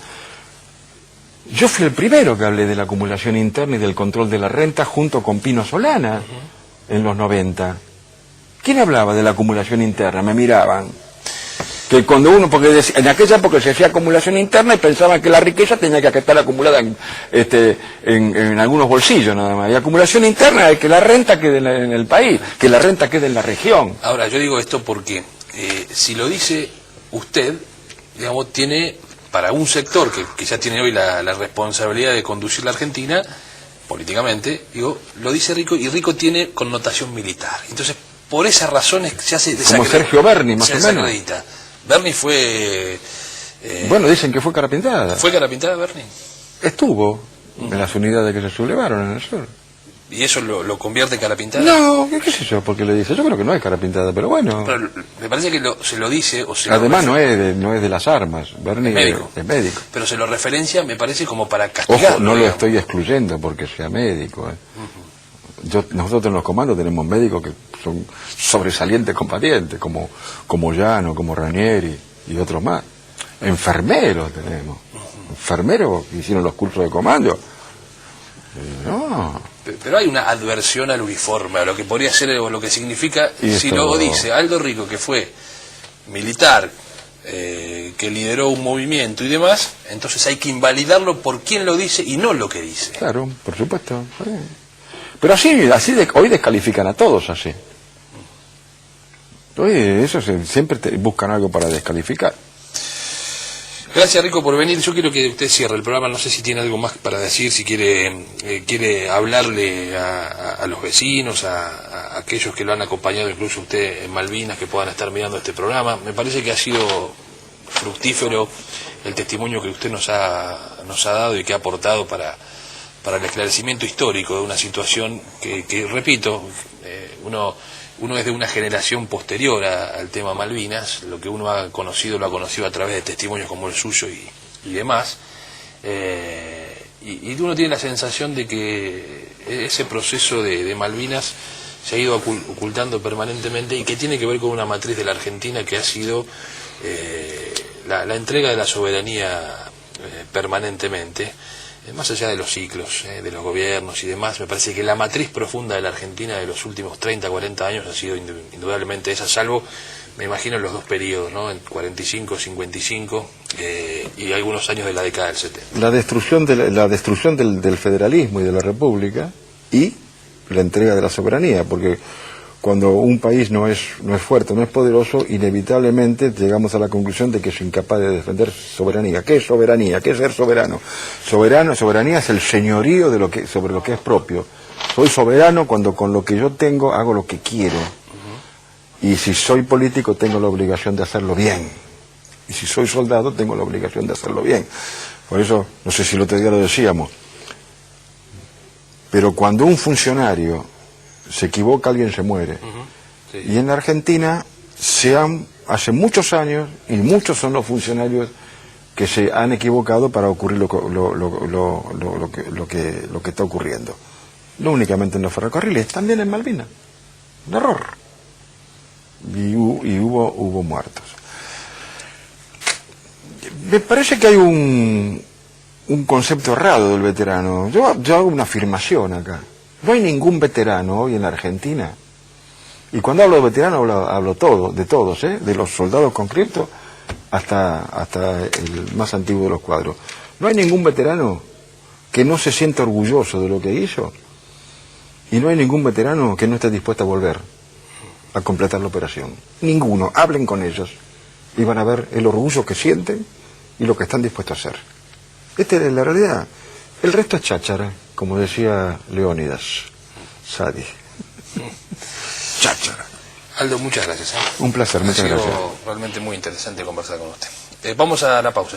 Yo fui el primero que hablé de la acumulación interna y del control de la renta junto con Pino Solana en los 90. ¿Quién hablaba de la acumulación interna? Me miraban. Que cuando uno, porque en aquella época se hacía acumulación interna y pensaban que la riqueza tenía que estar acumulada en algunos bolsillos nada más. Y acumulación interna es que la renta quede en el país, que la renta quede en la región. Ahora, yo digo esto porque si lo dice usted, digamos, tiene para un sector que quizá tiene hoy la responsabilidad de conducir la Argentina políticamente, digo, lo dice Rico y Rico tiene connotación militar. Entonces, por esas razones se hace como Sergio Berni, más o menos. Berni fue... bueno, dicen que fue carapintada. ¿Fue carapintada Berni? Estuvo en las unidades que se sublevaron en el sur. ¿Y eso lo convierte en carapintada? No, qué sé yo, porque le dice. Yo creo que no es carapintada, pero bueno. Pero me parece que se lo dice o se además no es de las armas. Berni es médico. Pero se lo referencia, me parece, como para castigar. Ojo, no lo estoy excluyendo porque sea médico. Nosotros en los comandos tenemos médicos que son sobresalientes combatientes, como Llano, como Ranieri y otros más. Enfermeros tenemos. Enfermeros que hicieron los cursos de comando. No. Pero hay una adversión al uniforme, a lo que podría ser o lo que significa, si luego dice Aldo Rico, que fue militar, que lideró un movimiento y demás, entonces hay que invalidarlo por quien lo dice y no lo que dice. Claro, por supuesto. Pero hoy descalifican a todos así. Hoy eso siempre buscan algo para descalificar. Gracias, Rico, por venir. Yo quiero que usted cierre el programa. No sé si tiene algo más para decir, si quiere hablarle a los vecinos, a aquellos que lo han acompañado, incluso usted en Malvinas, que puedan estar mirando este programa. Me parece que ha sido fructífero el testimonio que usted nos ha dado y que ha aportado para el esclarecimiento histórico de una situación que repito, uno es de una generación posterior al tema Malvinas. Lo que uno ha conocido lo ha conocido a través de testimonios como el suyo y demás, y uno tiene la sensación de que ese proceso de Malvinas se ha ido ocultando permanentemente y que tiene que ver con una matriz de la Argentina que ha sido la entrega de la soberanía permanentemente, más allá de los ciclos, de los gobiernos y demás. Me parece que la matriz profunda de la Argentina de los últimos 30, 40 años ha sido indudablemente esa, salvo, me imagino, los dos periodos, ¿no? El 45, 55 y algunos años de la década del 70. La destrucción del federalismo y de la república y la entrega de la soberanía, porque cuando un país no es fuerte, no es poderoso, inevitablemente llegamos a la conclusión de que es incapaz de defender soberanía. ¿Qué es soberanía? ¿Qué es ser soberano? Soberanía es el señorío sobre lo que es propio. Soy soberano cuando con lo que yo tengo hago lo que quiero. Y si soy político tengo la obligación de hacerlo bien. Y si soy soldado tengo la obligación de hacerlo bien. Por eso, no sé si el otro día lo decíamos, pero cuando un funcionario se equivoca, alguien se muere. Sí. Y en la Argentina hace muchos años, y muchos son los funcionarios que se han equivocado para ocurrir lo que está ocurriendo. No únicamente en los ferrocarriles, también en Malvinas. Un error. Y hubo muertos. Me parece que hay un concepto errado del veterano. Yo hago una afirmación acá. No hay ningún veterano hoy en la Argentina. Y cuando hablo de veterano hablo de todos, de los soldados concretos hasta el más antiguo de los cuadros. No hay ningún veterano que no se sienta orgulloso de lo que hizo. Y no hay ningún veterano que no esté dispuesto a volver a completar la operación. Ninguno. Hablen con ellos y van a ver el orgullo que sienten y lo que están dispuestos a hacer. Esta es la realidad. El resto es cháchara, como decía Leónidas Sadi. Cháchara. Aldo, muchas gracias. Un placer, muchas gracias. Ha sido realmente muy interesante conversar con usted. Vamos a la pausa.